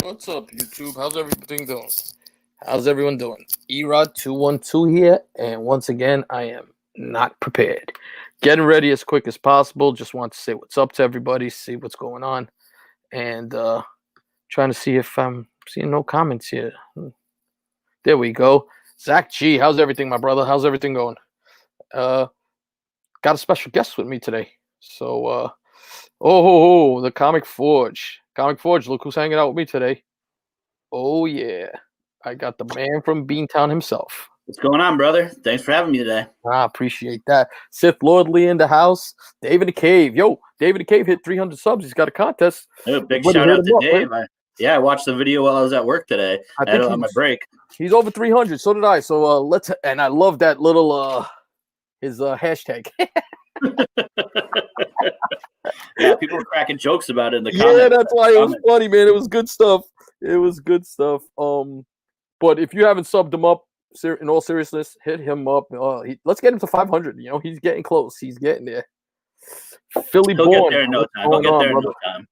What's up, YouTube? How's everything doing? How's everyone doing? Erod212 here, and once again, I am not prepared. Getting ready as quick as possible. Just want to say what's up to everybody, see what's going on, and trying to see if I'm seeing no comments here. There we go. Zach G, how's everything, my brother? How's everything going? Got a special guest with me today. So, the Comic Forge. Comic Forge, look who's hanging out with me today. Oh, yeah. I got the man from Beantown himself. What's going on, brother? Thanks for having me today. I appreciate that. Sith Lordly in the house. David the Cave. Yo, David the Cave hit 300 subs. He's got a contest. Hey, big shout out to Dave. I watched the video while I was at work today. I think on my break. He's over 300. So did I. So and I love that little his hashtag. Yeah, people were cracking jokes about it in the comments. Yeah, that's why it was funny, man. It was good stuff. But if you haven't subbed him up, in all seriousness, hit him up. Let's get him to 500. You know, he's getting close. He's getting there. Philly born. He'll get there in no time. He'll get there in no time.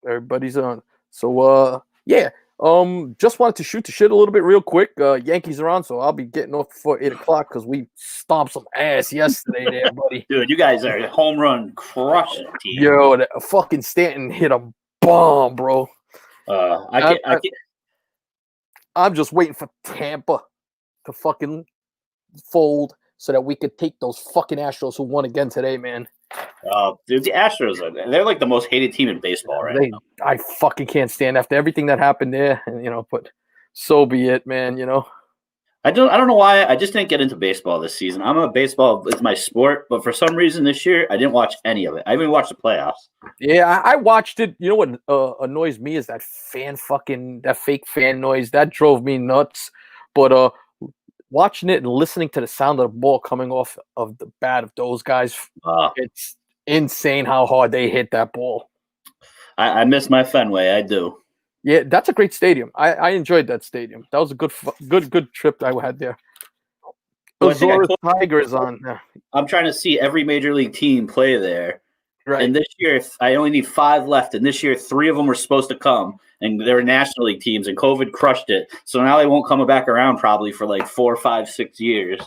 Everybody's on. So, yeah. Just wanted to shoot the shit a little bit real quick. Yankees are on, so I'll be getting off before 8 o'clock because we stomped some ass yesterday there, buddy. Dude, you guys are a home run crushing team. Yo, that fucking Stanton hit a bomb, bro. I'm just waiting for Tampa to fucking fold so that we could take those fucking Astros who won again today, man. Dude, the Astros, they're like the most hated team in baseball right now. I fucking can't stand after everything that happened there, but so be it, man, I don't know why. I just didn't get into baseball this season. Baseball is my sport, but for some reason this year I didn't watch any of it. I even watched the playoffs. Yeah, I watched it. You know what annoys me is that fake fan noise. That drove me nuts. But watching it and listening to the sound of the ball coming off of the bat of those guys, it's insane how hard they hit that ball. I miss my Fenway. I do. Yeah, that's a great stadium. I enjoyed that stadium. That was a good trip I had there. Azores Tigers on. I'm trying to see every major league team play there. Right. And this year, I only need 5 left. And this year, 3 of them were supposed to come. And they were National League teams, and COVID crushed it. So now they won't come back around probably for like 4, 5, 6 years.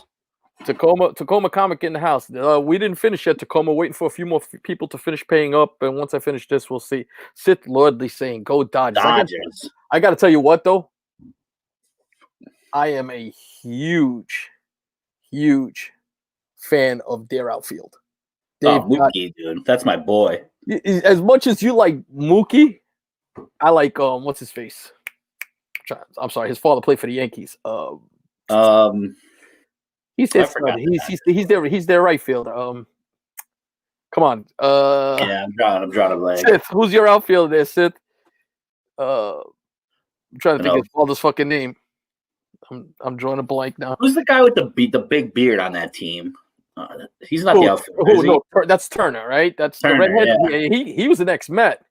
Tacoma Comic in the house. We didn't finish yet. Tacoma waiting for a few more people to finish paying up, and once I finish this, we'll see. Sith Lordly saying, "Go Dodgers!" I got to tell you what though. I am a huge fan of their outfield. Mookie, dude, that's my boy. As much as you like Mookie, I like what's his face? I'm sorry, his father played for the Yankees. He's their right fielder. Come on. Yeah, I'm drawing a blank. Sith, who's your outfielder there, Sith? I'm trying to think of his father's fucking name. I'm drawing a blank now. Who's the guy with the big beard on that team? He's not the outfielder. No, that's Turner, right? That's Turner, the redhead. Yeah. He was an ex-Met.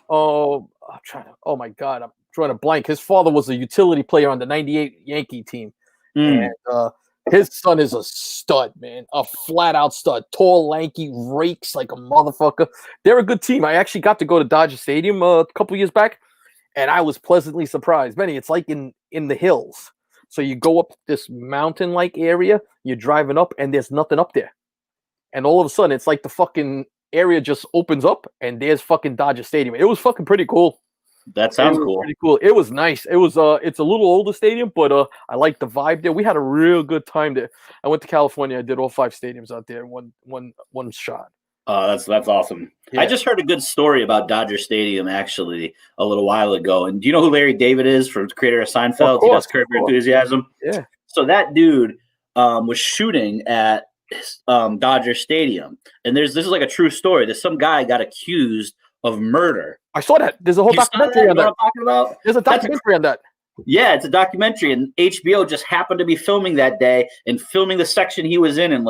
Oh my God, I'm drawing a blank. His father was a utility player on the '98 Yankee team, and his son is a stud, man. A flat-out stud. Tall, lanky, rakes like a motherfucker. They're a good team. I actually got to go to Dodger Stadium a couple years back, and I was pleasantly surprised. Benny, it's like in the hills. So you go up this mountain-like area, you're driving up, and there's nothing up there. And all of a sudden, it's like the fucking area just opens up, and there's fucking Dodger Stadium. It was fucking pretty cool. That sounds cool. Pretty cool. It was nice. It was it's a little older stadium, but I like the vibe there. We had a real good time there. I went to California. I did all 5 stadiums out there in one shot. That's awesome. Yeah. I just heard a good story about Dodger Stadium actually a little while ago. And do you know who Larry David is, from the creator of Seinfeld? He does Curb Your Enthusiasm. Yeah. So that dude was shooting at Dodger Stadium, and this is like a true story. There's some guy got accused of murder. I saw that. There's a whole documentary on that. You know what I'm talking about? There's a documentary on that. Yeah, it's a documentary, and HBO just happened to be filming that day and filming the section he was in, and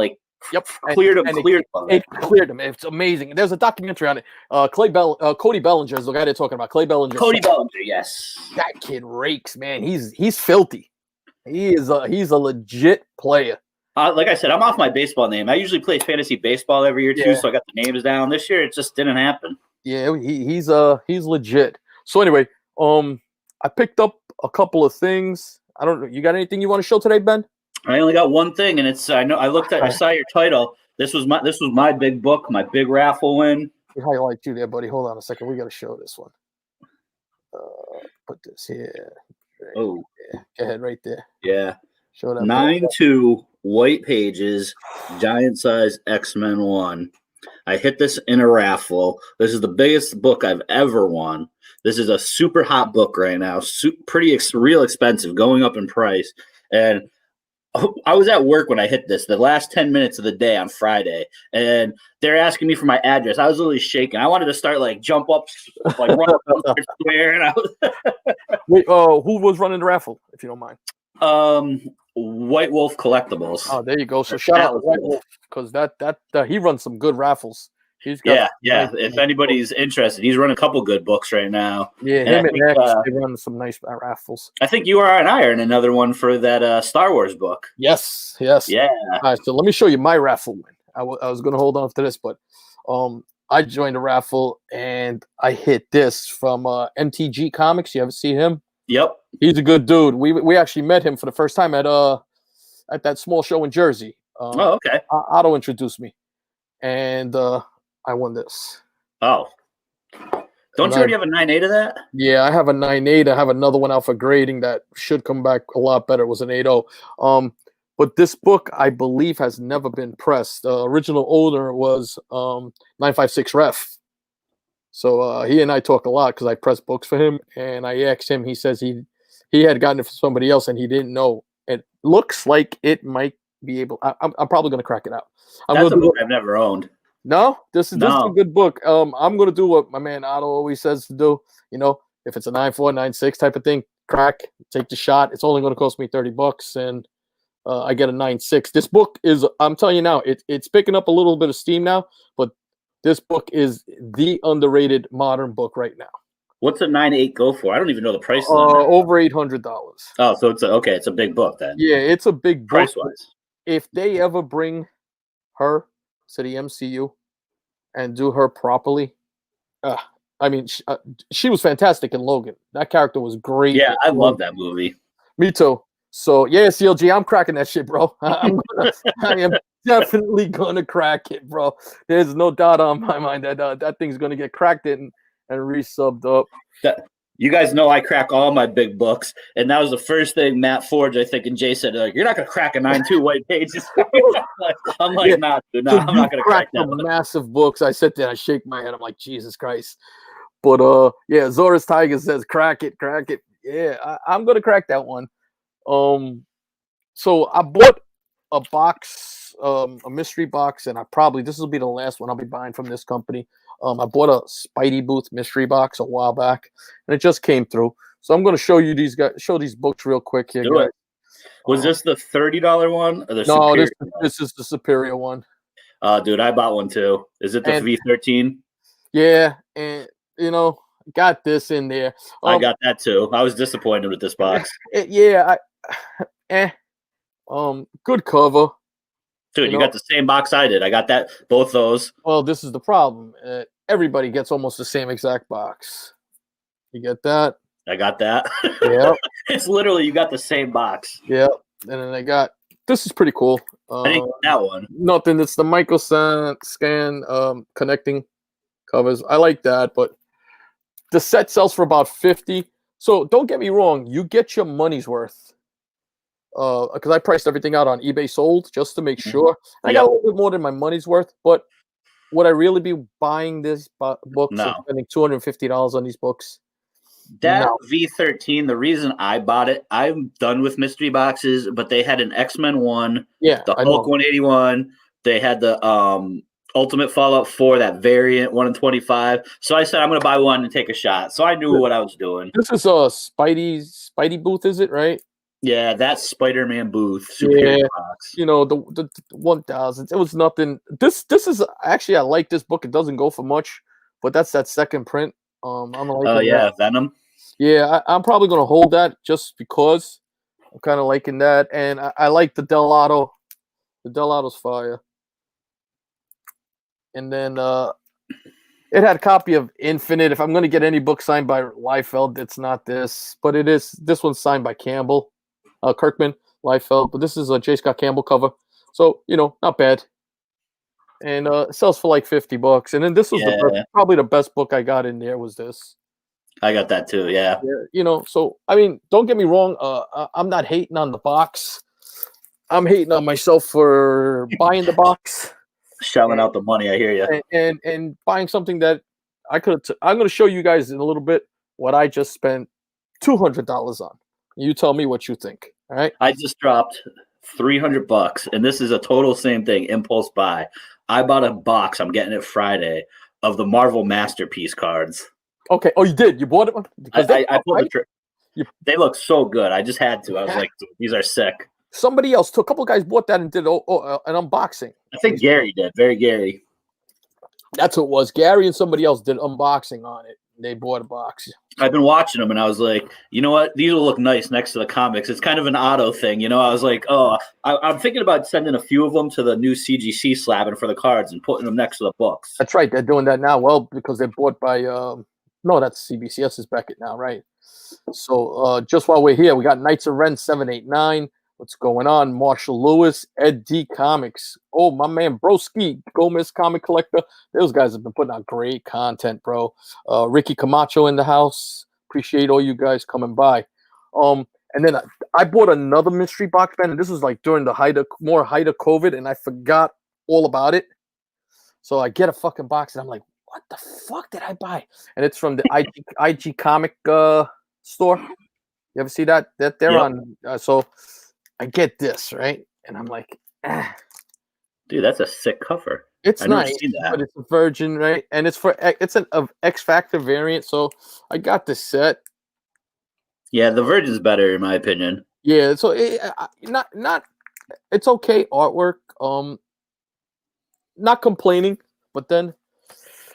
cleared him. It cleared him. It's amazing. There's a documentary on it. Cody Bellinger is the guy they're talking about. Cody Bellinger, yes. That kid rakes, man. He's filthy. He's a legit player. Like I said, I'm off my baseball name. I usually play fantasy baseball every year too, so I got the names down. This year, it just didn't happen. Yeah, he's legit. So anyway, I picked up a couple of things. I don't know. You got anything you want to show today, Ben? I only got one thing, and it's I saw your title. This was my big book, my big raffle win. We highlight you there, buddy. Hold on a second. We got to show this one. Put this here. Right oh, there. Go ahead, right there. Yeah. Show that. 9-2 white pages, giant size X-Men 1. I hit this in a raffle. This is the biggest book I've ever won. This is a super hot book right now. Real expensive, going up in price. And I was at work when I hit this, the last 10 minutes of the day on Friday, and they're asking me for my address. I was literally shaking. I wanted to start jump up, run up square. And I was Wait, who was running the raffle, if you don't mind? White Wolf Collectibles. Oh, there you go. So shout out to White Wolf, because that he runs some good raffles. He's got If anybody's interested, he's running a couple good books right now. Yeah, him and X, they run some nice raffles. I think you and I are in another one for that Star Wars book. Yes. Yeah. All right, so let me show you my raffle win. I was going to hold on to this, but I joined a raffle and I hit this from MTG Comics. You ever see him? Yep. He's a good dude. We actually met him for the first time at that small show in Jersey. Okay. Otto introduced me, and I won this. Oh. Don't you already have a 9.8 of that? Yeah, I have a 9.8. I have another one out for grading that should come back a lot better. It was an 8.0. But this book, I believe, has never been pressed. The original owner was 956 Ref. So he and I talk a lot because I press books for him, and I asked him. He says he had gotten it from somebody else, and he didn't know. It looks like it might be able. I'm probably going to crack it out. That's a book I've never owned. No, this is a good book. I'm going to do what my man Otto always says to do. If it's a 9.4, 9.6 type of thing, crack, take the shot. It's only going to cost me $30, and I get a 9.6. This book is, I'm telling you now, it's picking up a little bit of steam now, but this book is the underrated modern book right now. What's a 9.8 go for? I don't even know the price. Over $800. Oh, so it's a big book then. Yeah, it's a big book. Price-wise. If they ever bring her to the MCU and do her properly, I mean, she was fantastic in Logan. That character was great. Yeah, I love that movie. Me too. So yeah, CLG, I'm cracking that shit, bro. I am definitely gonna crack it, bro. There's no doubt on my mind that thing's gonna get cracked and resubbed up. You guys know I crack all my big books, and that was the first thing Matt Forge, I think, and Jay said, you're not gonna crack a 9.2 white pages. I'm like, nah, dude, no, I'm not gonna crack that one. Massive books. I sit there, I shake my head. I'm like, Jesus Christ. But yeah, Zora's Tiger says, crack it. Yeah, I'm gonna crack that one. So I bought a box, a mystery box, and this will be the last one I'll be buying from this company. I bought a Spidey Booth mystery box a while back, and it just came through. So I'm going to show you these books real quick here, guys. Was this the $30 one? Or no, this is the superior one. Dude, I bought one too. Is it the V13? Yeah, and got this in there. I got that too. I was disappointed with this box. Good cover. Dude, you got the same box I did. I got both those. Well, this is the problem. Everybody gets almost the same exact box. You get that? I got that. Yeah. It's literally you got the same box. Yeah. And then this is pretty cool. I think that one. Nothing. It's the Michael Scan connecting covers. I like that, but the set sells for about $50. So don't get me wrong. You get your money's worth. Because I priced everything out on eBay sold just to make sure. I got a little bit more than my money's worth, but would I really be buying this book and spending $250 on these books? That V13, the reason I bought it, I'm done with mystery boxes, but they had an X-Men 1, the Hulk 181, they had the Ultimate Fallout 4, that variant 1 in 25. So I said I'm going to buy one and take a shot. So I knew what I was doing. This is a Spidey Booth, is it, right? Yeah, that's Spider-Man Booth. Superior box. The 1000s. It was nothing. This is actually, I like this book. It doesn't go for much, but that's that second print. I'm liking that. Venom. Yeah, I'm probably gonna hold that just because I'm kind of liking that, and I like the Del Auto. The Del Auto's fire. And then It had a copy of Infinite. If I'm going to get any book signed by Liefeld, it's not this, but it is. This one's signed by Campbell, Kirkman, Liefeld. But this is a J. Scott Campbell cover, so not bad. And it sells for like $50. And then this was probably the best book I got in there was this. I got that too. Yeah. So I mean, don't get me wrong. I'm not hating on the box. I'm hating on myself for buying the box. Shelling out the money, I hear you. And buying something that I could. I'm going to show you guys in a little bit what I just spent $200 on. You tell me what you think. All right. I just dropped $300, and this is a total same thing. Impulse buy. I bought a box. I'm getting it Friday of the Marvel Masterpiece cards. Okay. Oh, you did. You bought it. I pulled the trip. They look so good. I just had to. I was like, these are sick. Somebody else, a couple guys bought that and did an unboxing. I think Gary did. Very Gary. That's what it was. Gary and somebody else did unboxing on it. They bought a box. I've been watching them, and I was like, you know what? These will look nice next to the comics. It's kind of an auto thing. I was like, I'm thinking about sending a few of them to the new CGC slabbing for the cards and putting them next to the books. That's right. They're doing that now. Well, because they're bought by no, that's CBCS is Beckett now, right? So just while we're here, we got Knights of Ren 789. What's going on? Marshall Lewis, Ed D Comics. Oh, my man, Broski, Gomez Comic Collector. Those guys have been putting out great content, bro. Ricky Camacho in the house. Appreciate all you guys coming by. And then I bought another mystery box, man, and this was like during the height of COVID, and I forgot all about it. So I get a fucking box, and I'm like, what the fuck did I buy? And it's from the IG Comic store. You ever see that? That they're on. So I get this, right? And I'm like, dude, that's a sick cover. It's nice, but it's a Virgin, right? And it's an X Factor variant, so I got this set. Yeah, the Virgin's better in my opinion. Yeah, so not it's okay artwork. Not complaining, but then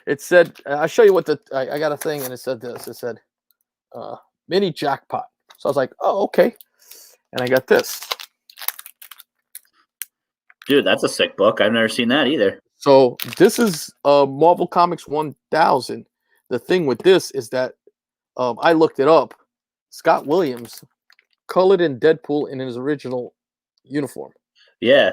it said, I'll show you what I got a thing, and it said this. It said mini jackpot. So I was like, oh, okay. And I got this. Dude, that's a sick book. I've never seen that either. So this is Marvel Comics 1000. The thing with this is that I looked it up. Scott Williams colored in Deadpool in his original uniform. Yeah.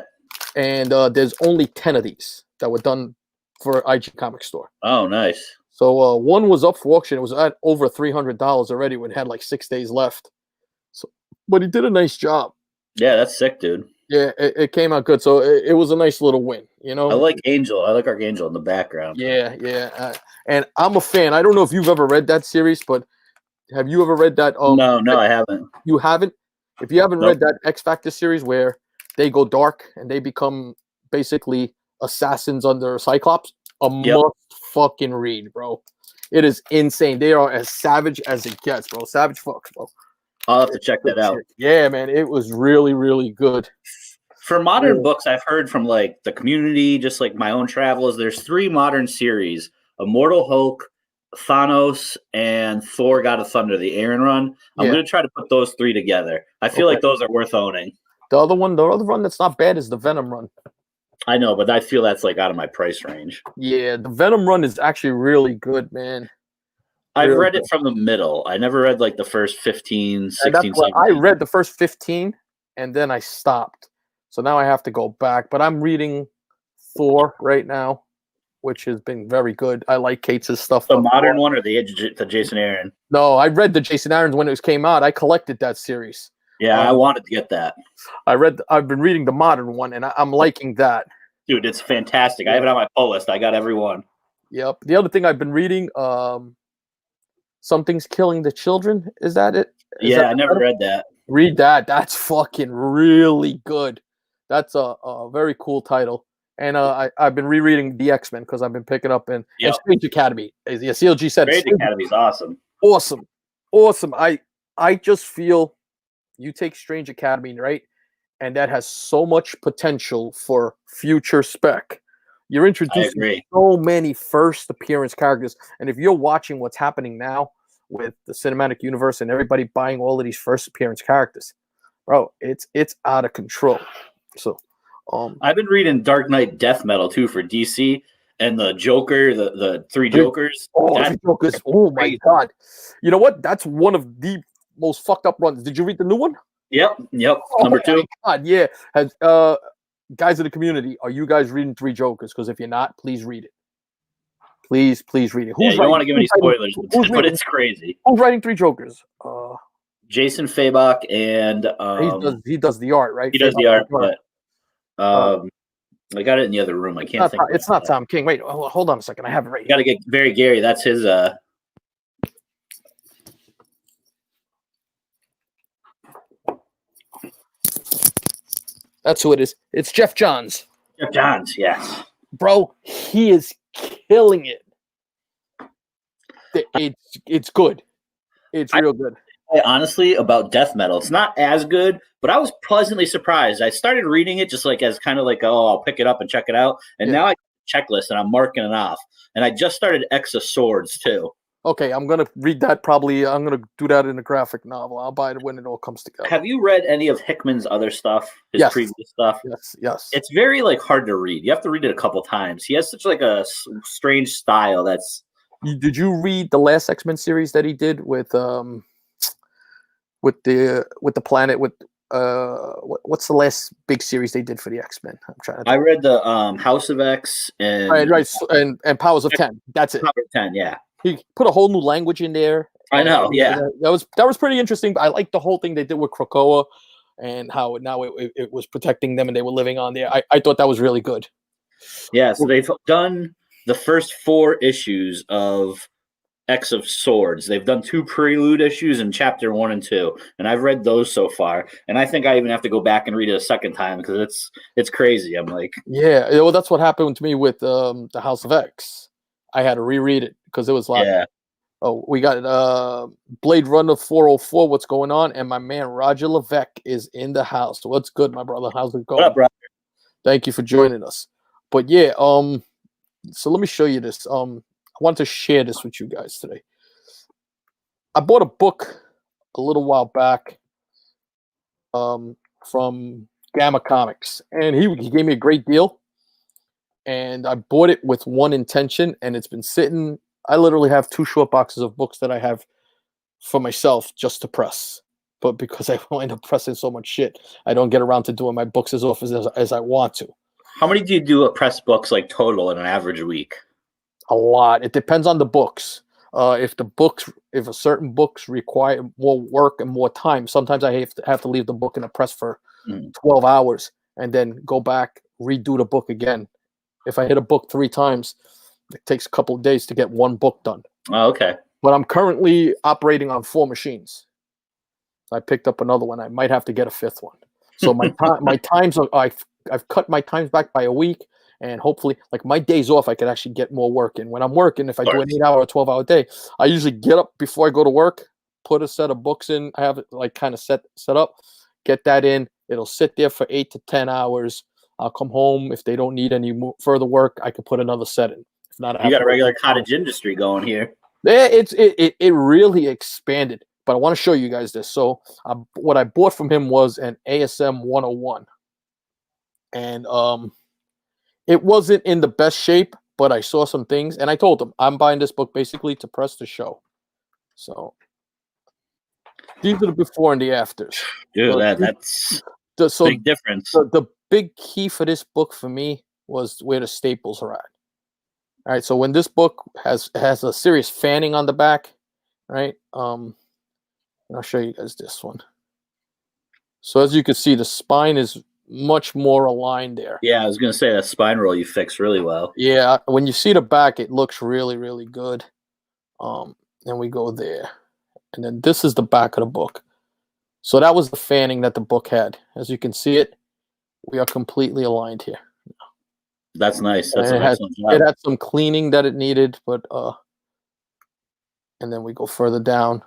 And there's only 10 of these that were done for IG Comic Store. Oh, nice. So one was up for auction. It was at over $300 already when it had like 6 days left. So, but he did a nice job. Yeah, that's sick, dude. Yeah, it came out good. So it was a nice little win, I like Angel. I like Archangel in the background. Yeah. And I'm a fan. I don't know if you've ever read that series, but have you ever read that? No, I haven't. You haven't? If you haven't read that X Factor series where they go dark and they become basically assassins under Cyclops, must fucking read, bro. It is insane. They are as savage as it gets, bro. Savage fucks, bro. I'll have to check that out. Yeah, man. It was really, really good. For modern books, I've heard from like the community, just like my own travels, there's 3 modern series: Immortal Hulk, Thanos, and Thor God of Thunder, the Aaron run. I'm going to try to put those 3 together. I feel like those are worth owning. The other run that's not bad is the Venom run. I know, but I feel that's like out of my price range. Yeah, the Venom run is actually really good, man. I've read it from the middle. I never read like the first 15, 16, 17. I read the first 15 and then I stopped. So now I have to go back. But I'm reading Thor right now, which has been very good. I like Kate's stuff. The modern one or the Jason Aaron? No, I read the Jason Aaron's when it came out. I collected that series. Yeah, I wanted to get that. I've been reading the modern one, and I'm liking that. Dude, it's fantastic. I have it on my pull list. I got every one. Yep. The other thing I've been reading, Something's Killing the Children. Is that it? I never read that. Read that. That's fucking really good. That's a very cool title. And I've been rereading the X-Men because I've been picking up and Strange Academy. As the CLG said, Strange Academy is awesome. Awesome. I just feel you take Strange Academy, right? And that has so much potential for future spec. You're introducing so many first appearance characters. And if you're watching what's happening now with the cinematic universe and everybody buying all of these first appearance characters, bro, it's out of control. So I've been reading Dark Knight Death Metal too for DC. and the Joker, the three Jokers. Three Jokers. Oh my God! You know what? That's one of the most fucked up runs. Did you read the new one? Yep. Number 2. God, yeah. Has guys in the community, are you guys reading Three Jokers? Because if you're not, please read it. Please read it. You don't want to give any spoilers, but it's crazy. Who's writing Three Jokers? Jason Fabok, and he does the art, right? He does the art, but I got it in the other room. I can't think. It's not Tom King. Wait, hold on a second. I have it right here. Got to get very Gary. That's his. That's who it is. It's Jeff Johns. Jeff Johns, yes. Bro, he is killing it. It's good. It's real good. Honestly, about death metal, it's not as good, but I was pleasantly surprised. I started reading it just like as kind of like, oh, I'll pick it up and check it out. And now I checklist and I'm marking it off. And I just started X of Swords too. Okay, I'm gonna read that probably. I'm gonna do that in a graphic novel. I'll buy it when it all comes together. Have you read any of Hickman's other stuff? His previous stuff? Yes. It's very like hard to read. You have to read it a couple times. He has such like a strange style. Did you read the last X-Men series that he did with the planet with what's the last big series they did for the X-Men? I read the House of X and and Powers of 10. That's it. Powers of 10, yeah. He put a whole new language in there. I know, yeah. That was pretty interesting. I like the whole thing they did with Krakoa and how now it was protecting them and they were living on there. I thought that was really good. Yeah, so they've done the first 4 issues of X of Swords. They've done 2 prelude issues in chapter 1 and 2, and I've read those so far. And I think I even have to go back and read it a second time because it's crazy. I'm like, yeah, well, that's what happened to me with the House of X. I had to reread it because it was like, oh, we got Blade Runner 404. What's going on? And my man Roger Levesque is in the house. What's good, my brother? How's it going? What up, brother? Thank you for joining us. But yeah, so let me show you this. I want to share this with you guys today. I bought a book a little while back from Gamma Comics, and he gave me a great deal. And I bought it with one intention, and it's been sitting. I literally have 2 short boxes of books that I have for myself just to press. But because I wind up pressing so much shit, I don't get around to doing my books as often as I want to. How many do you do a press books like total in an average week? A lot. It depends on the books. If a certain books require more work and more time, sometimes I have to leave the book in a press for 12 hours and then go back, redo the book again. If I hit a book 3 times, it takes a couple of days to get one book done. Oh, okay. But I'm currently operating on 4 machines. I picked up another one. I might have to get a 5th one. So my times are, I've cut my times back by a week, and hopefully, like my days off, I could actually get more work in. When I'm working, if I do an 8-hour or 12-hour day, I usually get up before I go to work, put a set of books in. I have it like kind of set up, get that in. It'll sit there for 8 to 10 hours. I'll come home. If they don't need any further work, I could put another set in. If not, you got a regular cottage industry going here. Yeah, it really expanded. But I want to show you guys this. So what I bought from him was an ASM 101. And it wasn't in the best shape, but I saw some things. And I told him, I'm buying this book basically to press the show. So these are the before and the afters. Dude, that's big difference. The big key for this book for me was where the staples are at. All right, so when this book has a serious fanning on the back, right? I'll show you guys this one. So as you can see, the spine is much more aligned there. Yeah, I was going to say that spine roll you fixed really well. Yeah, when you see the back, it looks really, really good. And we go there. And then this is the back of the book. So that was the fanning that the book had. As you can see it, we are completely aligned here. That's nice. That's an excellent job. It had some cleaning that it needed, but and then we go further down.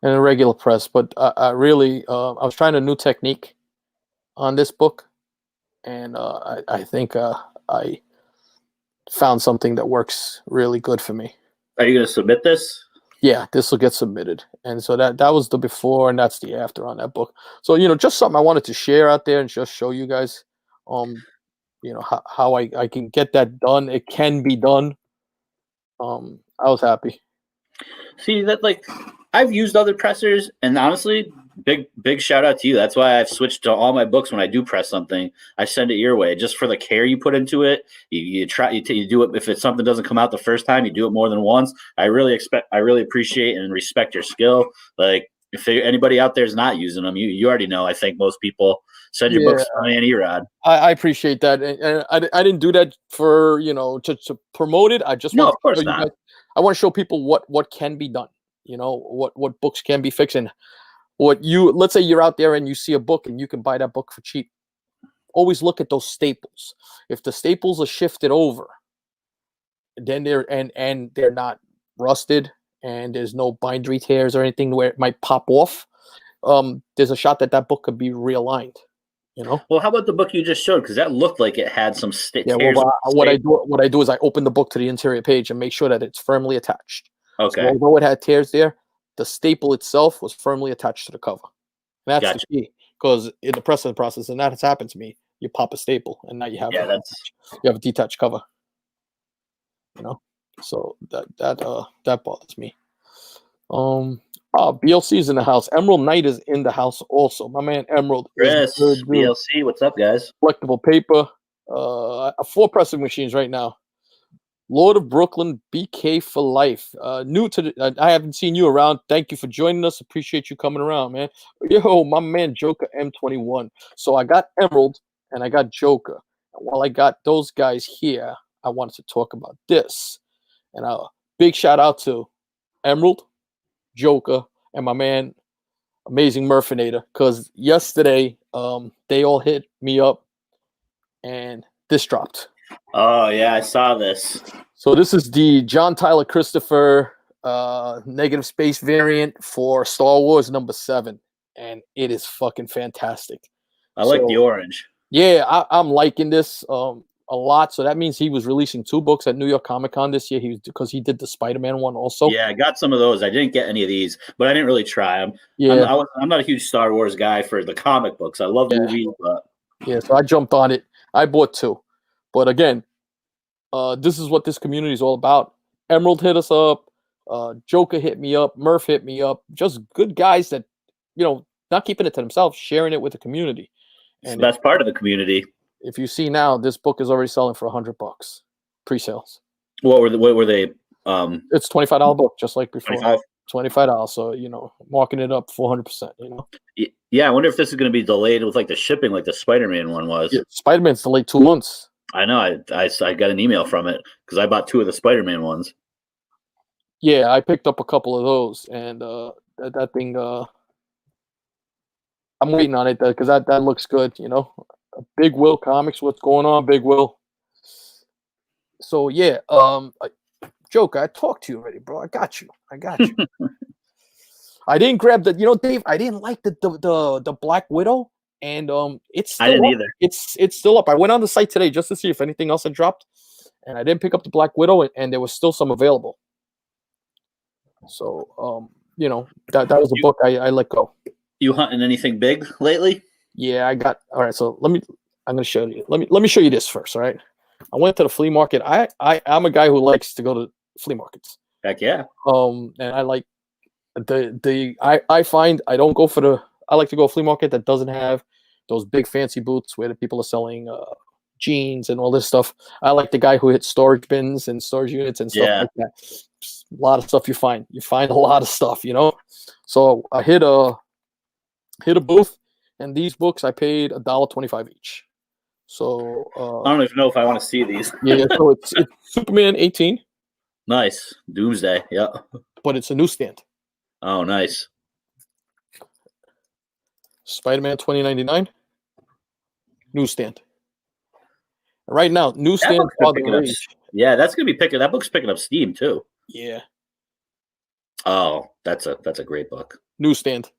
And a regular press, but I was trying a new technique on this book, and I think I found something that works really good for me. Are you going to submit this? Yeah, this will get submitted. And so that was the before, and that's the after on that book. So, just something I wanted to share out there and just show you guys. how I can get that done. It can be done. I was happy. See that, like, I've used other pressers, and honestly, big shout out to you. That's why I've switched to all my books. When I do press something, I send it your way, just for the care you put into it. You do it. If it's something doesn't come out the first time, you do it more than once. I really appreciate and respect your skill. Like, if anybody out there is not using them, you already know. I think most people send your books to me and Erod. I appreciate that, and I didn't do that for to promote it. I just No, want of course not. I want to show people what can be done. What books can be fixed, and let's say you're out there and you see a book and you can buy that book for cheap. Always look at those staples. If the staples are shifted over, then they're not rusted and there's no bindery tears or anything where it might pop off, there's a shot that book could be realigned. Well, how about the book you just showed? Because that looked like it had some tears. Well, what I do is I open the book to the interior page and make sure that it's firmly attached. Okay. So although it had tears there, the staple itself was firmly attached to the cover. And that's the key, because in the pressing process, and that has happened to me, you pop a staple and now you have a detached cover. So that bothers me. BLC's in the house. Emerald Knight is in the house also. My man Emerald. Chris, BLC, what's up, guys? Collectible paper. 4 pressing machines right now. Lord of Brooklyn, BK for life. New to I haven't seen you around. Thank you for joining us. Appreciate you coming around, man. Yo, my man Joker M21. So I got Emerald and I got Joker. And while I got those guys here, I wanted to talk about this. And a big shout out to Emerald, Joker, and my man Amazing Murphinator, because yesterday they all hit me up and this dropped. Oh yeah, I saw this. So this is the John Tyler Christopher negative space variant for Star Wars #7, and it is fucking fantastic. I like the orange. Yeah, I'm liking this a lot. So that means he was releasing 2 books at New York Comic Con this year. Because he did the Spider-Man one also. Yeah, I got some of those. I didn't get any of these, but I didn't really try them. Yeah, I'm not a huge Star Wars guy for the comic books. I love movies, but so I jumped on it. I bought 2, but again, this is what this community is all about. Emerald hit us up. Joker hit me up. Murph hit me up. Just good guys that not keeping it to themselves, sharing it with the community. And it's the best part of the community. If you see now, this book is already selling for $100 pre-sales. What were they? It's $25 book, just like before. $25. So marking it up 400%. Yeah, I wonder if this is going to be delayed with like the shipping, like the Spider-Man one was. Yeah, Spider-Man's delayed 2 months. I know. I got an email from it because I bought 2 of the Spider-Man ones. Yeah, I picked up a couple of those, and that thing. I'm waiting on it because that looks good. Big Will Comics. What's going on, Big Will? So yeah, Joker, I talked to you already, bro. I got you. I didn't grab the. Dave, I didn't like the Black Widow, and it's still I didn't up. either. It's still up. I went on the site today just to see if anything else had dropped, and I didn't pick up the Black Widow, and there was still some available. So that was a book I let go. You hunting anything big lately? Yeah, I got. All right, so I'm gonna show you. Let me show you this first. All right, I went to the flea market. I'm a guy who likes to go to flea markets. Heck yeah. And I like I find I don't go for I like to go to a flea market that doesn't have those big fancy booths where the people are selling jeans and all this stuff. I like the guy who hits storage bins and storage units and stuff like that. Just a lot of stuff you find a lot of stuff, So I hit a booth, and these books I paid $1.25 each. So I don't even know if I want to see these. Yeah, so it's Superman 18. Nice. Doomsday. Yeah. But it's a newsstand. Oh, nice. Spider-Man 2099. Newsstand. Right now, newsstand. Yeah, that's gonna be picking. That book's picking up steam too. Yeah. Oh, that's a great book. Newsstand.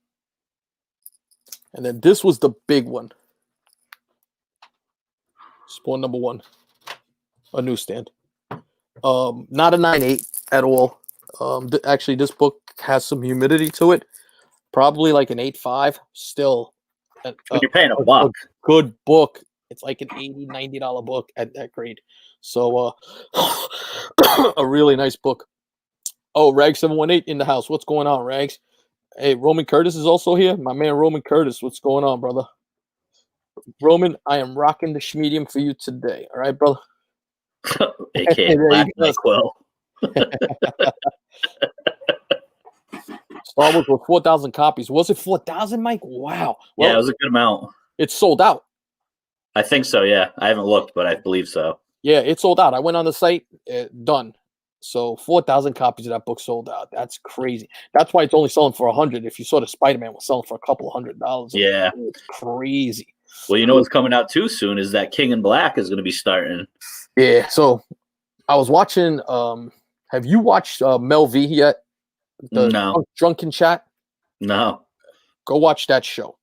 And then this was the big one. Spawn #1. A newsstand. Not a 9.8 at all. Actually, this book has some humidity to it. Probably like an 8.5. Still, you're paying $1. A good book. It's like an $80, $90 book at that grade. So a really nice book. Oh, Rag718 in the house. What's going on, Rags? Hey, Roman Curtis is also here. My man Roman Curtis, what's going on, brother? Roman, I am rocking the schmedium for you today. All right, brother? AKA Black NyQuil. Star Wars was 4,000 copies. Was it 4,000, Mike? Wow. Well, yeah, it was a good amount. It's sold out. I think so, yeah. I haven't looked, but I believe so. Yeah, it's sold out. I went on the site, done. So 4,000 copies of that book sold out. That's crazy. That's why it's only selling for $100. If you saw the Spider-Man was selling for a couple of $100. Yeah. It's crazy. Well, you know what's coming out too soon is that King in Black is going to be starting. Yeah, so I was watching have you watched Mel V yet? No. Drunken Chat? No. Go watch that show.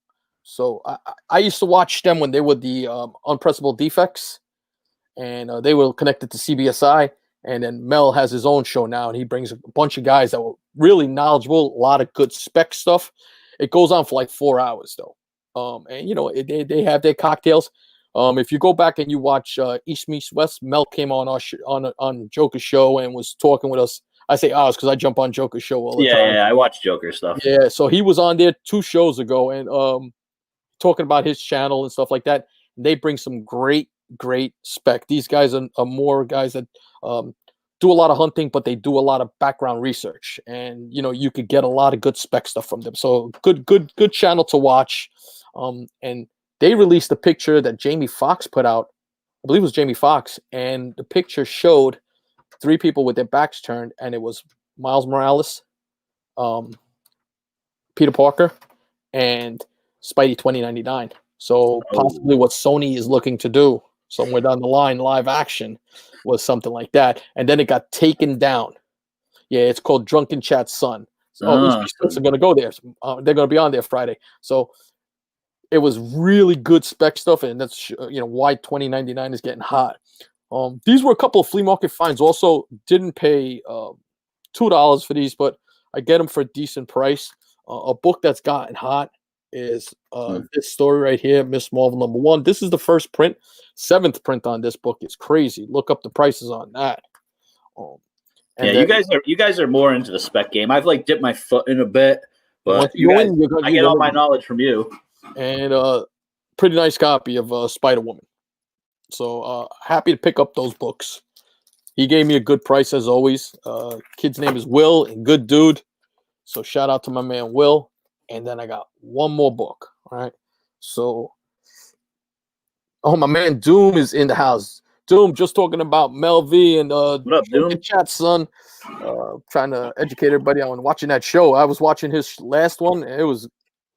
So I used to watch them when they were the Unpressable Defects, and they were connected to CBSI. And then Mel has his own show now, and he brings a bunch of guys that were really knowledgeable, a lot of good spec stuff. It goes on for like 4 hours, though. And, you know, they have their cocktails. If you go back and you watch East Meets West, Mel came on our on Joker's show and was talking with us. I say ours because I jump on Joker's show all the time. Yeah, I watch Joker stuff. Yeah, so he was on there 2 shows ago and talking about his channel and stuff like that. They bring some great spec. These guys are more guys that do a lot of hunting, but they do a lot of background research, and you know you could get a lot of good spec stuff from them. So good channel to watch. And they released a picture that Jamie Foxx put out. I believe it was Jamie Foxx, and the picture showed 3 people with their backs turned, and it was Miles Morales, Peter Parker, and Spidey 2099. So possibly what Sony is looking to do somewhere down the line, live action, was something like that. And then it got taken down. Yeah, it's called Drunken Chat Son. So these are going to go there. They're going to be on there Friday. So it was really good spec stuff, and that's why 2099 is getting hot. These were a couple of flea market finds. Also, didn't pay $2 for these, but I get them for a decent price. A book that's gotten hot is this story right here, Miss Marvel #1. This is the first print. 7th print on this book. It's crazy. Look up the prices on that. Yeah, you guys are more into the spec game. I've like dipped my foot in a bit, but I get all my knowledge from you. And pretty nice copy of Spider-Woman. So happy to pick up those books. He gave me a good price as always. Kid's name is Will, and good dude. So shout out to my man Will. And then I got one more book. All right. So, my man Doom is in the house. Doom, just talking about Mel V and what up, Doom? Chat, son. Trying to educate everybody on watching that show. I was watching his last one. And it was,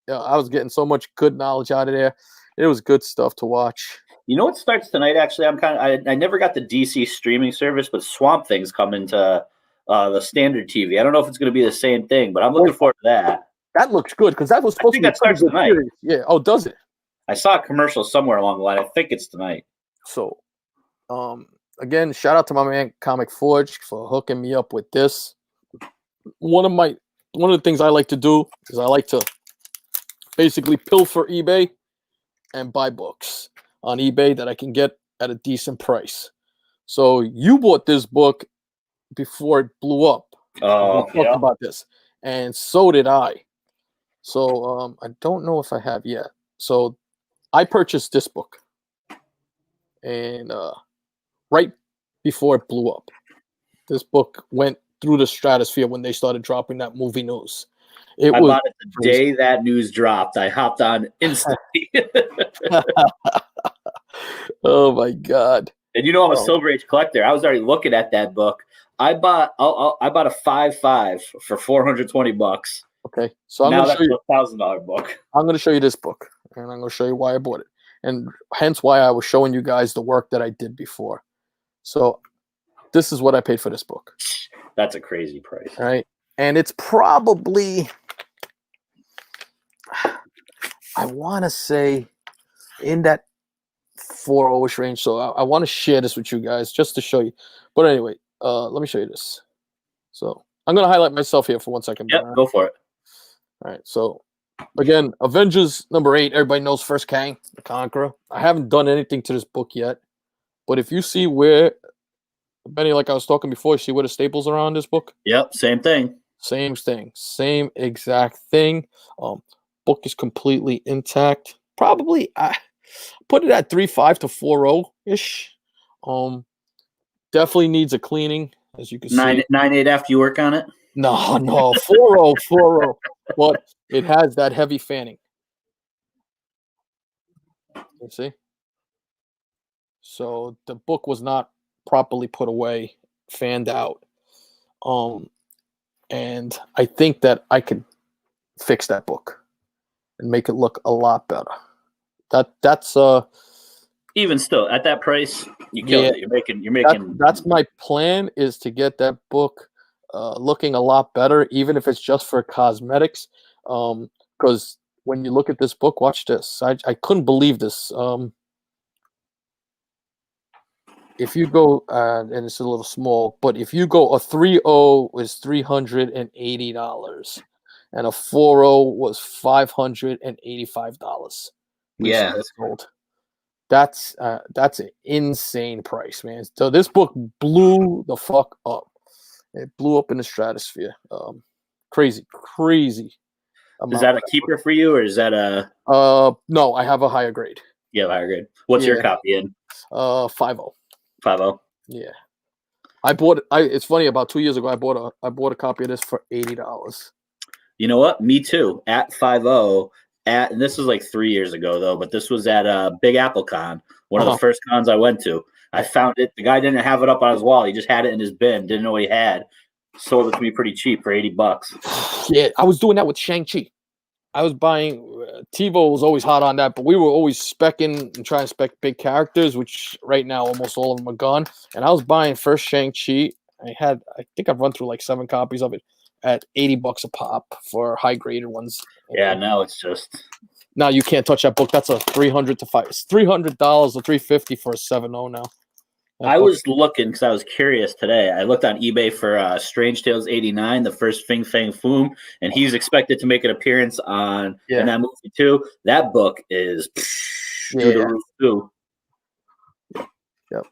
I was getting so much good knowledge out of there. It was good stuff to watch. You know what starts tonight? Actually, I never got the DC streaming service, but Swamp Thing's coming to the standard TV. I don't know if it's going to be the same thing, but I'm looking forward to that. That looks good because that was supposed to be that starts tonight. Series. Yeah. Oh, does it? I saw a commercial somewhere along the line. I think it's tonight. So, again, shout out to my man Comic Forge for hooking me up with this. One of the things I like to do is I like to basically pilfer eBay and buy books on eBay that I can get at a decent price. So you bought this book before it blew up. Oh, we talked about this, and so did I. So I don't know if I have yet. So I purchased this book, and right before it blew up, this book went through the stratosphere when they started dropping that movie news. I bought it the day that news dropped. I hopped on instantly. Oh my god! And you know I'm a Silver Age collector. I was already looking at that book. I bought a 5.5 for $420. Okay, so now that's a $1,000 book. I'm going to show you this book, and I'm going to show you why I bought it, and hence why I was showing you guys the work that I did before. So this is what I paid for this book. That's a crazy price. All right, and it's probably, I want to say, in that $4-ish range. So I want to share this with you guys just to show you. But anyway, let me show you this. So I'm going to highlight myself here for 1 second. Yeah, go for it. All right, so Again, Avengers #8. Everybody knows First Kang, the Conqueror. I haven't done anything to this book yet, but if you see where, Benny, like I was talking before, you see where the staples are on this book? Yep, same thing. Same thing. Same exact thing. Book is completely intact. Probably I put it at 3.5 to 4.0 ish. Definitely needs a cleaning, as you can see. 9.8 after you work on it. No, 4.0, 4.0. But it has that heavy fanning. You see? So the book was not properly put away, fanned out. And I think that I could fix that book and make it look a lot better. That's even still at that price, you killed it. You're making. That's my plan, is to get that book looking a lot better, even if it's just for cosmetics. Because when you look at this book, watch this. I couldn't believe this. If you go, and it's a little small, but if you go, a 3.0 is $380, and a 4.0 was $585. Yeah, that's an insane price, man. So this book blew the fuck up. It blew up in the stratosphere. Crazy. Is that a keeper for you, or is that a? No, I have a higher grade. Yeah, higher grade. What's your copy in? 5.0. 5.0. Yeah, I bought. It's funny. About 2 years ago, I bought a copy of this for $80. You know what? Me too. At 5.0. And this was like 3 years ago though, but this was at Big Apple Con, one of the first cons I went to. I found it. The guy didn't have it up on his wall. He just had it in his bin. Didn't know what he had. Sold it to me pretty cheap for $80. Yeah, I was doing that with Shang-Chi. I was buying. TiVo was always hot on that, but we were always specking and trying to spec big characters, which right now almost all of them are gone. And I was buying first Shang-Chi. I think I've run through like 7 copies of it at $80 a pop for high graded ones. Yeah, now it's just. Now you can't touch that book. That's a $300 to $5. It's $300 or $350 for a 7.0 now. I was looking because I was curious today. I looked on eBay for Strange Tales '89, the first Fing Fang Foom, and he's expected to make an appearance in that movie too. That book is through the roof too. Yep.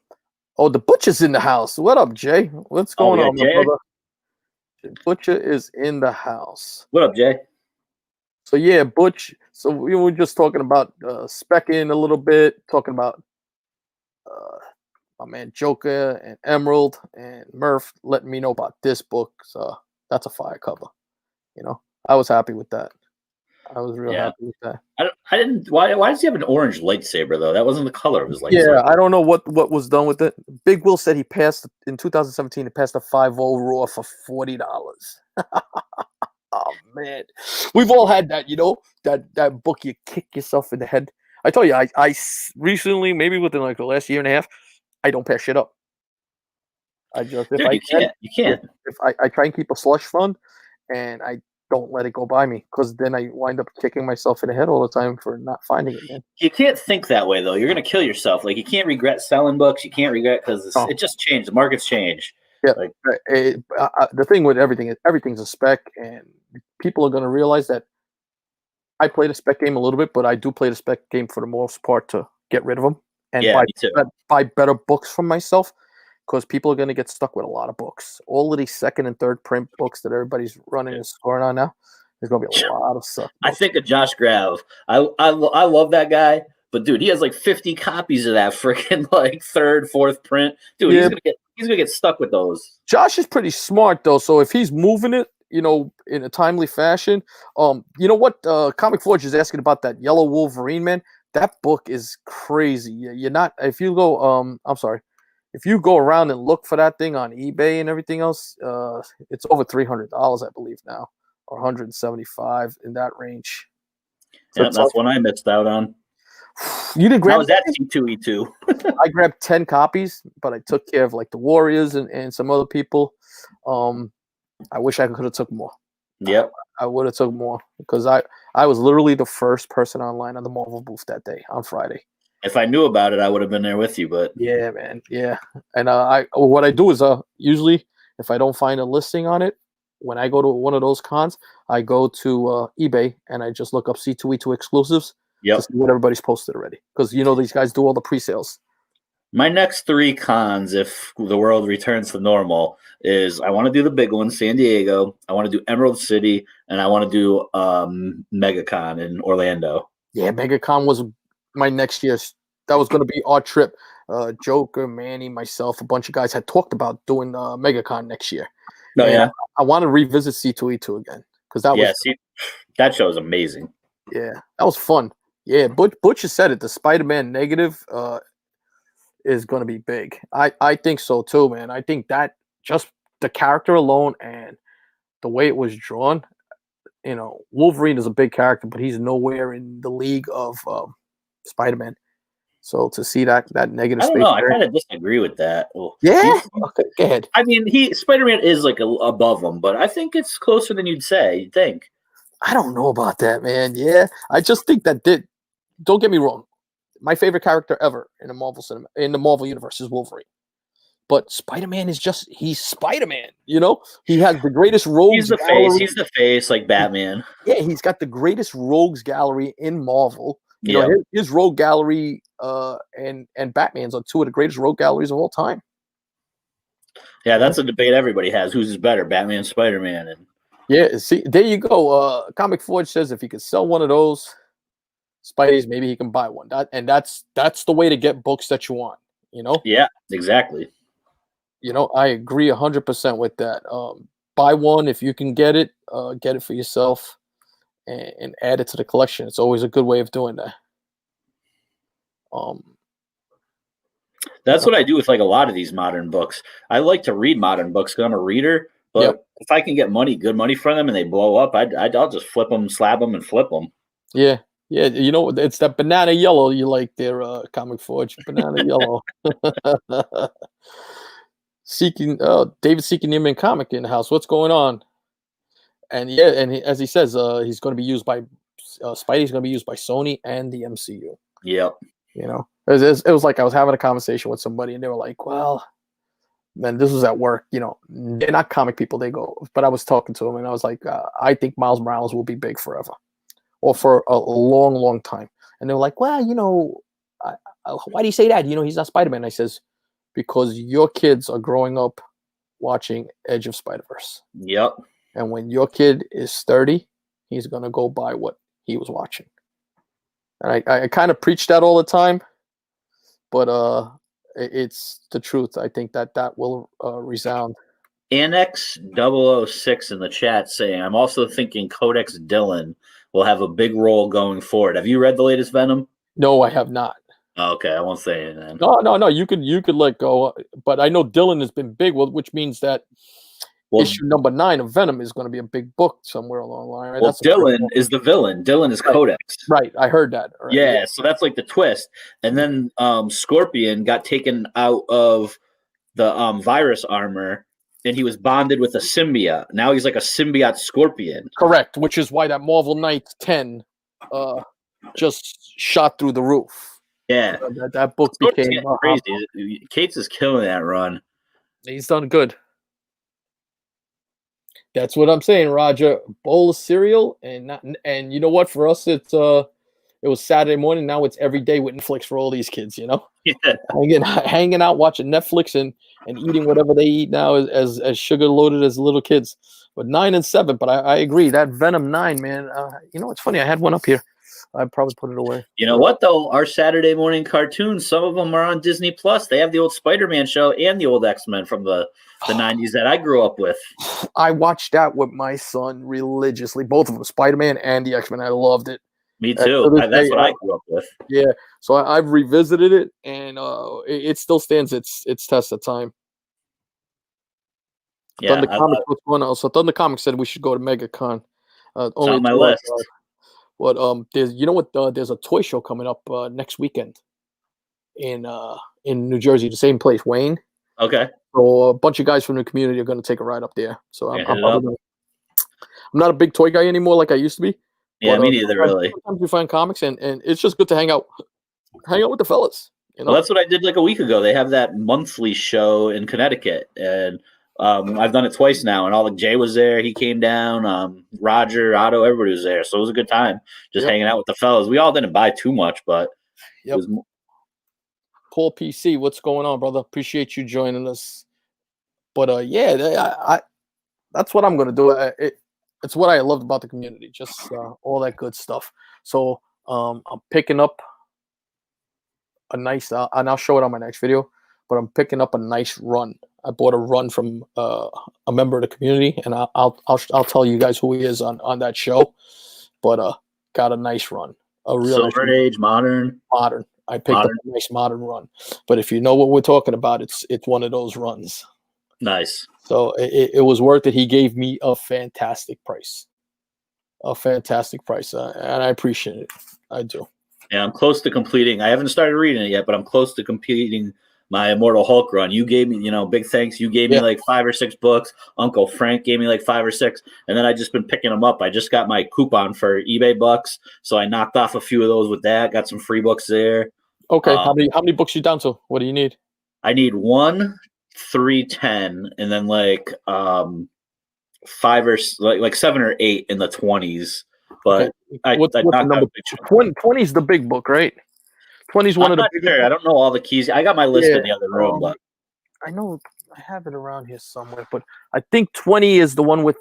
Oh, the Butcher's in the house. What up, Jay? What's going on, Jay? my brother? The Butcher is in the house. What up, Jay? So yeah, Butch. So we were just talking about specking a little bit, talking about my man Joker and Emerald and Murph letting me know about this book. So that's a fire cover. I was happy with that. I was real happy with that. I didn't. Why does he have an orange lightsaber though? That wasn't the color of his lightsaber. Yeah, I don't know what was done with it. Big Will said he passed in 2017. He passed a 5.0 raw for $40. Oh man, we've all had that. That book you kick yourself in the head. I tell you, I recently, maybe within like the last year and a half, I don't pass shit up. You can't. If I try and keep a slush fund, and I don't let it go by me, because then I wind up kicking myself in the head all the time for not finding it, man. You can't think that way though. You're gonna kill yourself. Like, you can't regret selling books. You can't regret because it just changed. The market's changed. Yeah. The thing with everything is everything's a spec, and people are gonna realize that I play the spec game a little bit, but I do play the spec game for the most part to get rid of them and buy better books for myself, because people are going to get stuck with a lot of books. All of these second and third print books that everybody's running and scoring on now, there's going to be a lot of stuff. I think of Josh Grav. I love that guy, but dude, he has like 50 copies of that freaking like third, fourth print. Dude, he's gonna get stuck with those. Josh is pretty smart though, so if he's moving it, in a timely fashion. You know what? Comic Forge is asking about that Yellow Wolverine, man. That book is crazy. You're not. If you go, I'm sorry. If you go around and look for that thing on eBay and everything else, it's over $300, I believe now, or $175 in that range. So that's one I missed out on. You didn't grab? How was that C2E2? I grabbed 10 copies, but I took care of like the Warriors and some other people. I wish I could have took more. Yep. I would have took more, because I was literally the first person online on the Marvel booth that day on Friday. If I knew about it, I would have been there with you. But yeah, man, yeah. And what I do is usually if I don't find a listing on it, when I go to one of those cons, I go to eBay and I just look up C2E2 exclusives to see what everybody's posted already. Because these guys do all the pre-sales. My next 3 cons, if the world returns to normal, is I want to do the big one, San Diego. I want to do Emerald City, and I want to do MegaCon in Orlando. Yeah, MegaCon was my next year's. That was going to be our trip. Joker, Manny, myself, a bunch of guys had talked about doing MegaCon next year. Oh, yeah? I want to revisit C2E2 again because that show is amazing. Yeah, that was fun. Yeah, Butch has said it. The Spider-Man negative is going to be big. I think so too, man. I think that just the character alone and the way it was drawn, Wolverine is a big character, but he's nowhere in the league of Spider-Man. So to see that negative, I don't know. I kind of disagree with that. Well, yeah, okay, go ahead. I mean, Spider-Man is like above him, but I think it's closer than you'd say. You'd think. I don't know about that, man. Yeah, I just think that don't get me wrong. My favorite character ever in the Marvel universe is Wolverine. But Spider-Man is he's Spider-Man, He has the greatest rogues gallery. He's the face like Batman. Yeah, he's got the greatest rogues gallery in Marvel. His rogue gallery and Batman's are 2 of the greatest rogue galleries of all time. Yeah, that's a debate everybody has. Who's better, Batman, Spider-Man? Yeah, see, there you go. Comic Forge says if he could sell one of those Spideys, maybe he can buy one. That's the way to get books that you want, Yeah, exactly. I agree 100% with that. Buy one if you can get it for yourself and add it to the collection. It's always a good way of doing that. That's what I do with like a lot of these modern books. I like to read modern books because I'm a reader. But if I can get good money from them, and they blow up, I'll just flip them, slab them, and flip them. Yeah, yeah. It's that banana yellow you like there, Comic Forge. Banana yellow. David seeking Neiman comic in the house. What's going on? And as he says, he's going to be used by Spidey's going to be used by Sony and the MCU. Yep. It was like I was having a conversation with somebody, and they were like, "Well," then this was at work. They're not comic people. They go, but I was talking to him, and I was like, "I think Miles Morales will be big forever, or for a long, long time." And they were like, "Well, why do you say that? He's not Spider-Man." I says, "Because your kids are growing up watching Edge of Spider-Verse. Yep. And when your kid is 30, he's going to go by what he was watching." And I kind of preach that all the time, but it's the truth. I think that will resound. Annex 006 in the chat saying, I'm also thinking Codex Dillon will have a big role going forward. Have you read the latest Venom? No, I have not. Okay, I won't say anything. No. You could let go, but I know Dillon has been big, which means that issue number 9 of Venom is going to be a big book somewhere along the line. Right? Well, Dillon is the villain. Dillon is Codex. Right, I heard that. Right. Yeah, so that's like the twist. And then Scorpion got taken out of the virus armor, and he was bonded with a symbiote. Now he's like a symbiote Scorpion. Correct, which is why that Marvel Knights 10 just shot through the roof. Yeah. That book became crazy. Cates is killing that run. He's done good. That's what I'm saying, Roger. Bowl of cereal and you know what? For us, it was Saturday morning. Now it's every day with Netflix for all these kids. Yeah. Hanging out, watching Netflix and eating whatever they eat now as sugar loaded as little kids. But 9 and 7. But I agree that Venom 9, man. It's funny. I had one up here. I'd probably put it away. You know what though? Our Saturday morning cartoons, some of them are on Disney Plus. They have the old Spider-Man show and the old X-Men from the 90s that I grew up with. I watched that with my son religiously, both of them, Spider-Man and the X-Men. I loved it. Me too. That's what I grew up with. Yeah, so I've revisited it, and it still stands its test of time. Yeah, Thunder Comics, what's going on? So Thunder Comics said we should go to MegaCon. Only on my list. But there's a toy show coming up next weekend in New Jersey, the same place, Wayne. Okay. So a bunch of guys from the community are going to take a ride up there. So I'm not a big toy guy anymore like I used to be. Yeah, me neither, really. Sometimes we find comics, and it's just good to hang out with the fellas. Well, that's what I did like a week ago. They have that monthly show in Connecticut, and I've done it twice now, and all like Jay was there. He came down. Roger, Otto, everybody was there, so it was a good time just hanging out with the fellas. We all didn't buy too much, but it was. Paul PC, what's going on, brother? Appreciate you joining us. But yeah, I that's what I'm gonna do. It's what I loved about the community, just all that good stuff. So I'm picking up a nice, and I'll show it on my next video. But I'm picking up a nice run. I bought a run from a member of the community, and I'll tell you guys who he is on that show. But got a nice run, a real Silver Age, modern. I picked up a nice modern run. But if you know what we're talking about, it's one of those runs. Nice. So it was worth it. He gave me a fantastic price, and I appreciate it. I do. Yeah, I'm close to completing. I haven't started reading it yet, but I'm close to completing my Immortal Hulk run. You gave me, big thanks. You gave me like 5 or 6 books. Uncle Frank gave me like 5 or 6, and then I just been picking them up. I just got my coupon for eBay bucks, so I knocked off a few of those with that. Got some free books there. Okay, how many books you down to? What do you need? I need 1, 3, 10, and then like 5 or like 7 or 8 in the 20s. But okay. What's the number? 20 is the big book, right? 20 is one of the big. Sure. I don't know all the keys. I got my list in the other room, but I know I have it around here somewhere. But I think 20 is the one with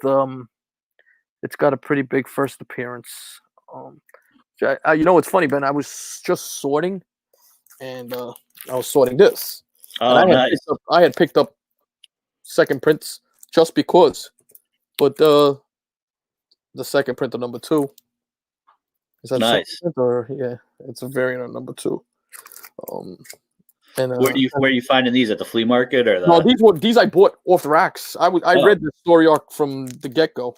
it's got a pretty big first appearance. It's funny, Ben. I was just sorting, and I was sorting this. Oh, nice. I had picked up second prints just because, but the second print of number 2 is that nice. It's a variant of number 2. And where are you finding these, at the flea market or no? These I bought off the racks. I read the story arc from the get go.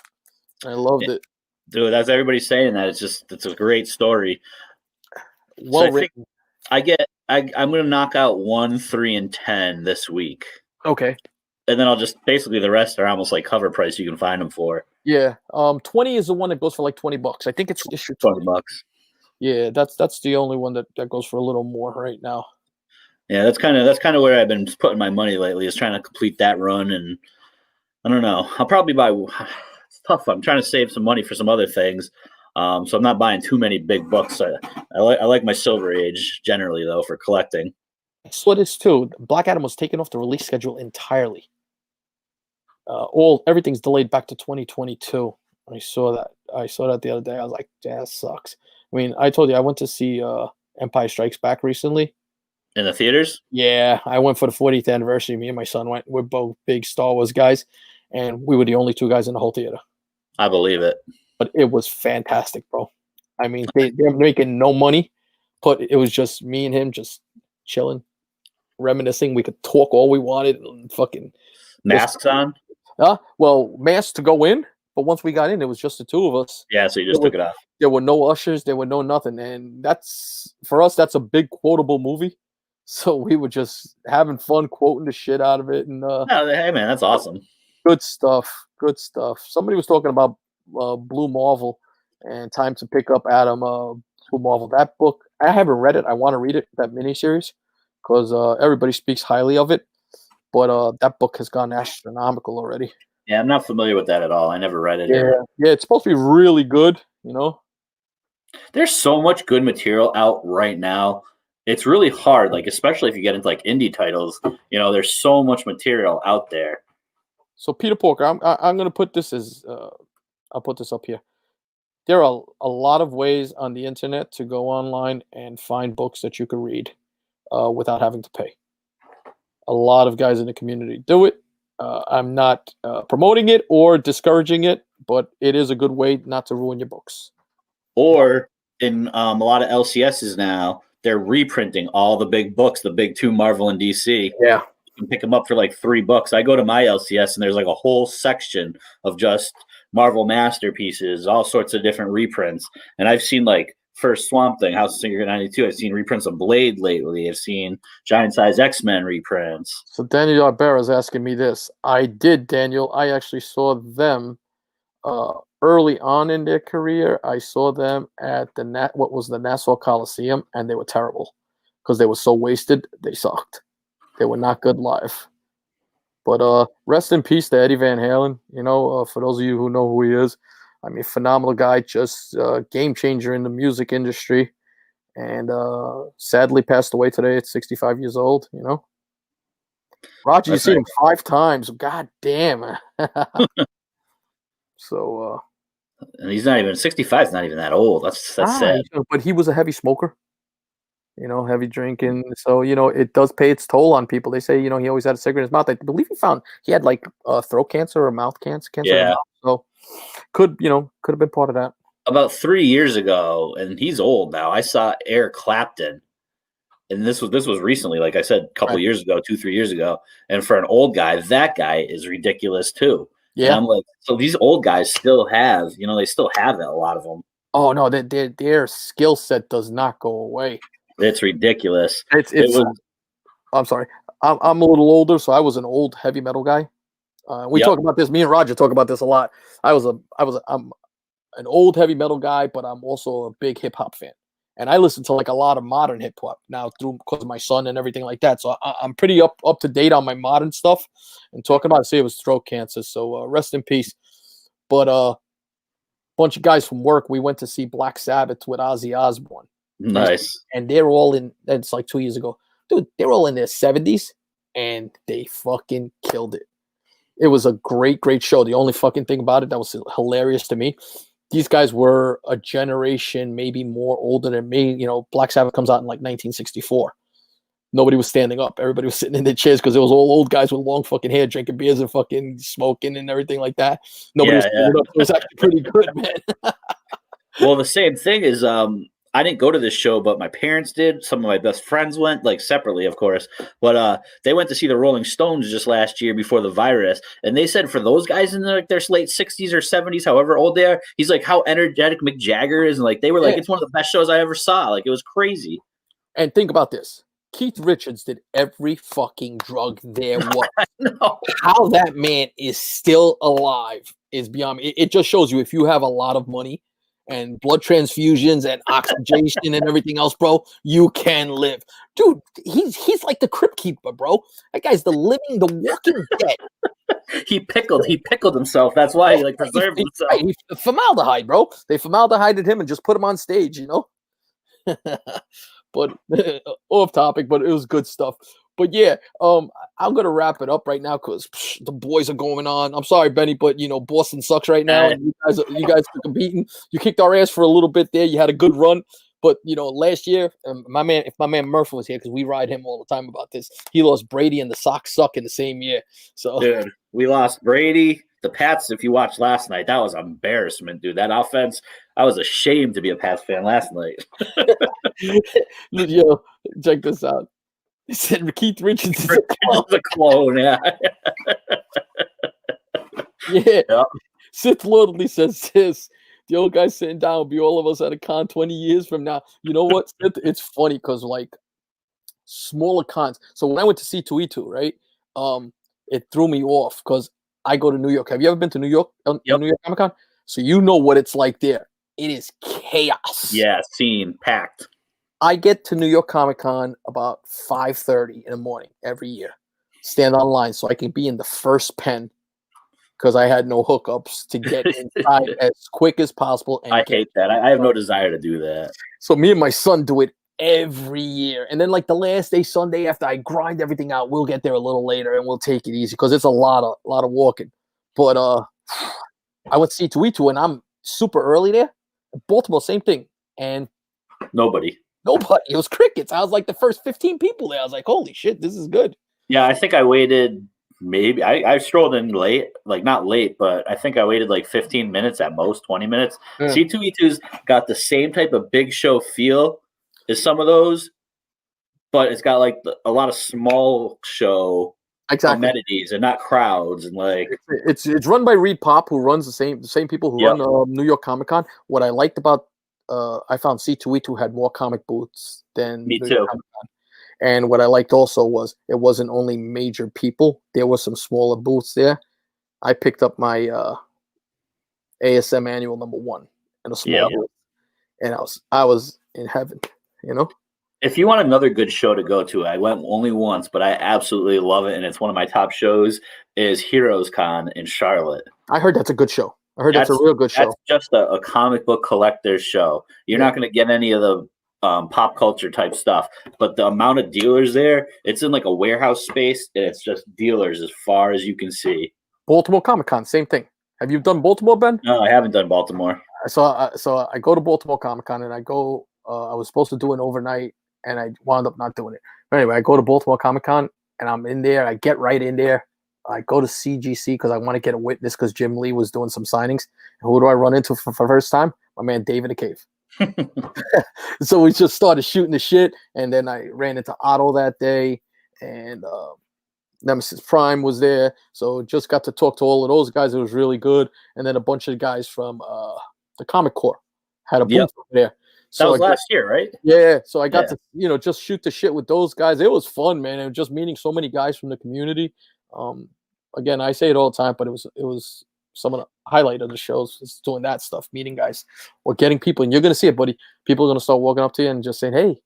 I loved it, dude. That's everybody's saying that. It's a great story. Well written. I'm gonna knock out 1, 3, and 10 this week. Okay. And then I'll just basically the rest are almost like cover price. You can find them for. Yeah. 20 is the one that goes for like $20. I think it's issue $20. Yeah, that's the only one that goes for a little more right now. Yeah, that's kind of where I've been putting my money lately, is trying to complete that run. And I don't know. I'll probably buy. It's tough. I'm trying to save some money for some other things, so I'm not buying too many big books. I like my Silver Age generally though for collecting. I saw this too. Black Adam was taken off the release schedule entirely. Everything's delayed back to 2022. I saw that the other day. I was like, that sucks. I mean, I told you I went to see Empire Strikes Back recently. In the theaters? Yeah, I went for the 40th anniversary. Me and my son went. We're both big Star Wars guys, and we were the only 2 guys in the whole theater. I believe it. But it was fantastic, bro. I mean, they're making no money, but it was just me and him just chilling, reminiscing. We could talk all we wanted and fucking masks on. Well, masks to go in, but once we got in, it was just the 2 of us. Yeah, so you just took it off. There were no ushers. There were no nothing, and for us, that's a big quotable movie. So we were just having fun, quoting the shit out of it, and hey man, that's awesome. Good stuff. Somebody was talking about Blue Marvel and time to pick up Adam Blue Marvel. That book, I haven't read it. I want to read it, that miniseries, because everybody speaks highly of it. But that book has gone astronomical already. Yeah, I'm not familiar with that at all. I never read it. Yeah, it's supposed to be really good. There's so much good material out right now. It's really hard, like especially if you get into like indie titles. There's so much material out there. So Peter Porker, I'm going to put this as I'll put this up here. There are a lot of ways on the internet to go online and find books that you can read without having to pay. A lot of guys in the community do it. I'm not promoting it or discouraging it, but it is a good way not to ruin your books. Or in a lot of LCSs now, they're reprinting all the big books, the big 2 Marvel and DC. Yeah. You can pick them up for like $3. I go to my LCS and there's like a whole section of just Marvel masterpieces, all sorts of different reprints. And I've seen like first Swamp Thing, House of Singer 92. I've seen reprints of Blade lately. I've seen Giant Size X-Men reprints. So Daniel Arbera is asking me this. I did, Daniel. I actually saw them early on in their career. I saw them at the Nassau Coliseum, and they were terrible because they were so wasted. They sucked. They were not good live. But rest in peace to Eddie Van Halen. For those of you who know who he is, I mean, phenomenal guy, just game changer in the music industry, and sadly passed away today at 65 years old. Roger, you've seen him 5 times. God damn. So, and he's not even 65. Is not even that old. That's sad. But he was a heavy smoker. Heavy drinking. So, it does pay its toll on people. They say, he always had a cigarette in his mouth. I believe he had like throat cancer or mouth cancer. Yeah. So could have been part of that. About 3 years ago, and he's old now, I saw Eric Clapton. And this was recently, like I said, a couple years ago, 2-3 years ago. And for an old guy, that guy is ridiculous too. Yeah. And I'm like, so these old guys still have, they still have it, a lot of them. Oh no, their skill set does not go away. It's ridiculous. I'm sorry. I'm a little older, so I was an old heavy metal guy. We talk about this. Me and Roger talk about this a lot. I'm an old heavy metal guy, but I'm also a big hip hop fan, and I listen to like a lot of modern hip hop now because of my son and everything like that. So I'm pretty up to date on my modern stuff. And talking about it was throat cancer, so rest in peace. But bunch of guys from work, we went to see Black Sabbath with Ozzy Osbourne. Nice. And they're all in, it's like 2 years ago. Dude, they're all in their 70s, and they fucking killed it. It was a great, great show. The only fucking thing about it that was hilarious to me, these guys were a generation maybe more older than me. Black Sabbath comes out in like 1964. Nobody was standing up. Everybody was sitting in their chairs because it was all old guys with long fucking hair drinking beers and fucking smoking and everything like that. Nobody was standing up. It was actually pretty good, man. Well, the same thing is I didn't go to this show, but my parents did. Some of my best friends went, like separately, of course. But they went to see the Rolling Stones just last year before the virus. And they said for those guys in their late 60s or 70s, however old they are, he's like how energetic Mick Jagger is. And like they were like, it's one of the best shows I ever saw. Like it was crazy. And think about this. Keith Richards did every fucking drug there was. How that man is still alive is beyond me. It just shows you if you have a lot of money and blood transfusions and oxygenation and everything else, bro, you can live. Dude, he's like the Crypt Keeper, bro. That guy's the walking dead. He pickled himself. That's why he preserved himself. He formaldehyde, bro. They formaldehyded him and just put him on stage, But off topic, but it was good stuff. But yeah, I'm gonna wrap it up right now because the boys are going on. I'm sorry, Benny, but Boston sucks right now. And you guys are competing. You kicked our ass for a little bit there. You had a good run, but last year, if my man Murphy was here, because we ride him all the time about this, he lost Brady and the Sox suck in the same year. So dude, we lost Brady. The Pats, if you watched last night, that was an embarrassment, dude. That offense, I was ashamed to be a Pats fan last night. Yo, check this out. He said Keith Richards is a clone, yeah. Yeah. Yep. Sith Lordly says this. The old guy sitting down will be all of us at a con 20 years from now. You know what, Sith? It's funny because smaller cons. So when I went to C2E2, right? It threw me off because I go to New York. Have you ever been to New York? New York Comic Con? So you know what it's like there. It is chaos. Yeah, packed. I get to New York Comic Con about 5:30 in the morning every year. Stand online so I can be in the first pen because I had no hookups to get inside as quick as possible. And I hate that. I have no desire to do that. So me and my son do it every year. And then the last day, Sunday, after I grind everything out, we'll get there a little later and we'll take it easy because it's a lot of walking. But I went to C2E2 and I'm super early there. Baltimore, same thing. And nobody. It was crickets. I was like the first 15 people there. I was like, holy shit, this is good. Yeah, I think I waited maybe I strolled in late, not late, but I think I waited 15 minutes at most, 20 minutes. Yeah. C2E2's got the same type of big show feel as some of those, but it's got a lot of small show amenities and not crowds and it's run by Reed Pop, who runs the same people who run New York Comic Con. What I liked about I found C2E2 had more comic booths than Me too. And what I liked also was it wasn't only major people. There were some smaller booths there. I picked up my ASM annual #1 in a small booth, and I was in heaven. If you want another good show to go to, I went only once, but I absolutely love it, and it's one of my top shows. Is Heroes Con in Charlotte. I heard that's a good show. I heard that's a real good show. That's just a comic book collector's show. You're not going to get any of the pop culture type stuff, but the amount of dealers there, it's in like a warehouse space, and it's just dealers as far as you can see. Baltimore Comic Con, same thing. Have you done Baltimore, Ben? No, I haven't done Baltimore. So I go to Baltimore Comic Con, and I go. I was supposed to do it overnight, and I wound up not doing it. But anyway, I go to Baltimore Comic Con, and I'm in there. I get right in there. I go to CGC because I want to get a witness because Jim Lee was doing some signings. And who do I run into for the first time? My man David the Cave. So we just started shooting the shit, and then I ran into Otto that day, and Nemesis Prime was there. So just got to talk to all of those guys. It was really good. And then a bunch of guys from the Comic Corps had a booth over there. So that was last year, right? Yeah. So I got to, just shoot the shit with those guys. It was fun, man. And just meeting so many guys from the community. Again, I say it all the time, but it was some of the highlight of the shows is doing that stuff, meeting guys or getting people. And you're going to see it, buddy. People are going to start walking up to you and just saying, hey,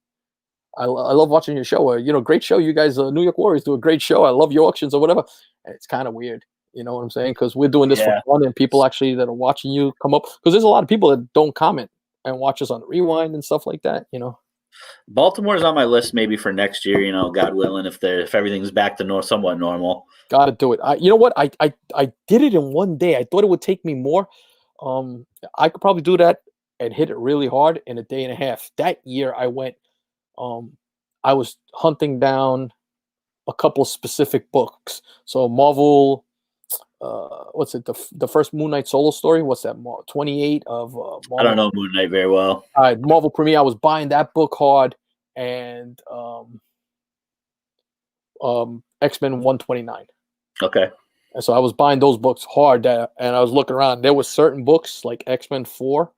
I love watching your show. Or, great show. You guys, New York Warriors, do a great show. I love your auctions or whatever. And it's kind of weird. You know what I'm saying? Because we're doing this for fun, and people actually that are watching you come up. Because there's a lot of people that don't comment and watch us on Rewind and stuff like that, Baltimore's on my list maybe for next year, God willing, if everything's back to somewhat normal. Got to do it. You know what? I did it in one day. I thought it would take me more. I could probably do that and hit it really hard in a day and a half. That year I went, I was hunting down a couple of specific books. So Marvel, what's it? The first Moon Knight solo story. What's that? 28 of Marvel. I don't know Moon Knight very well. All right, Marvel Premiere. I was buying that book hard, and X-Men 129. Okay. And so I was buying those books hard, and I was looking around. There were certain books like X-Men 4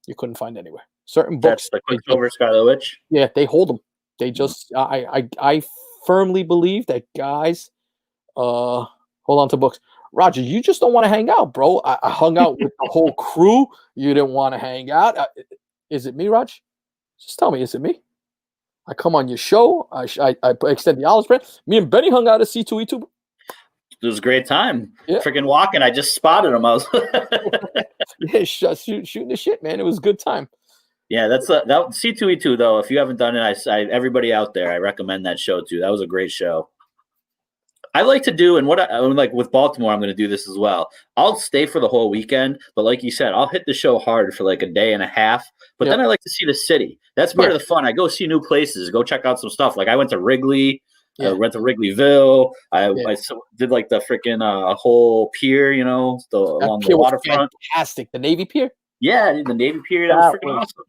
you couldn't find anywher. Certain books. That's the Quicksilver Scarlet Witch. Yeah, they hold them. They just. I firmly believe that guys, hold on to books. Roger, you just don't want to hang out, bro. I hung out with the whole crew. You didn't want to hang out. Is it me, Raj? Just tell me, is it me? I come on your show. I extend the olive spread. Me and Benny hung out at C2E2. It was a great time. Yeah. Freaking walking. I just spotted him. I was shooting the shit, man. It was a good time. Yeah, that C2E2 though. If you haven't done it, everybody out there, I recommend that show too. That was a great show. I like to do, and like with Baltimore, I'm going to do this as well. I'll stay for the whole weekend, but like you said, I'll hit the show hard for like a day and a half. But then I like to see the city. That's part of the fun. I go see new places, go check out some stuff. Like I went to Wrigley, I went to Wrigleyville. I did like the freaking whole pier, along the waterfront. Fantastic. The Navy Pier? Yeah, the Navy Pier. That was freaking awesome.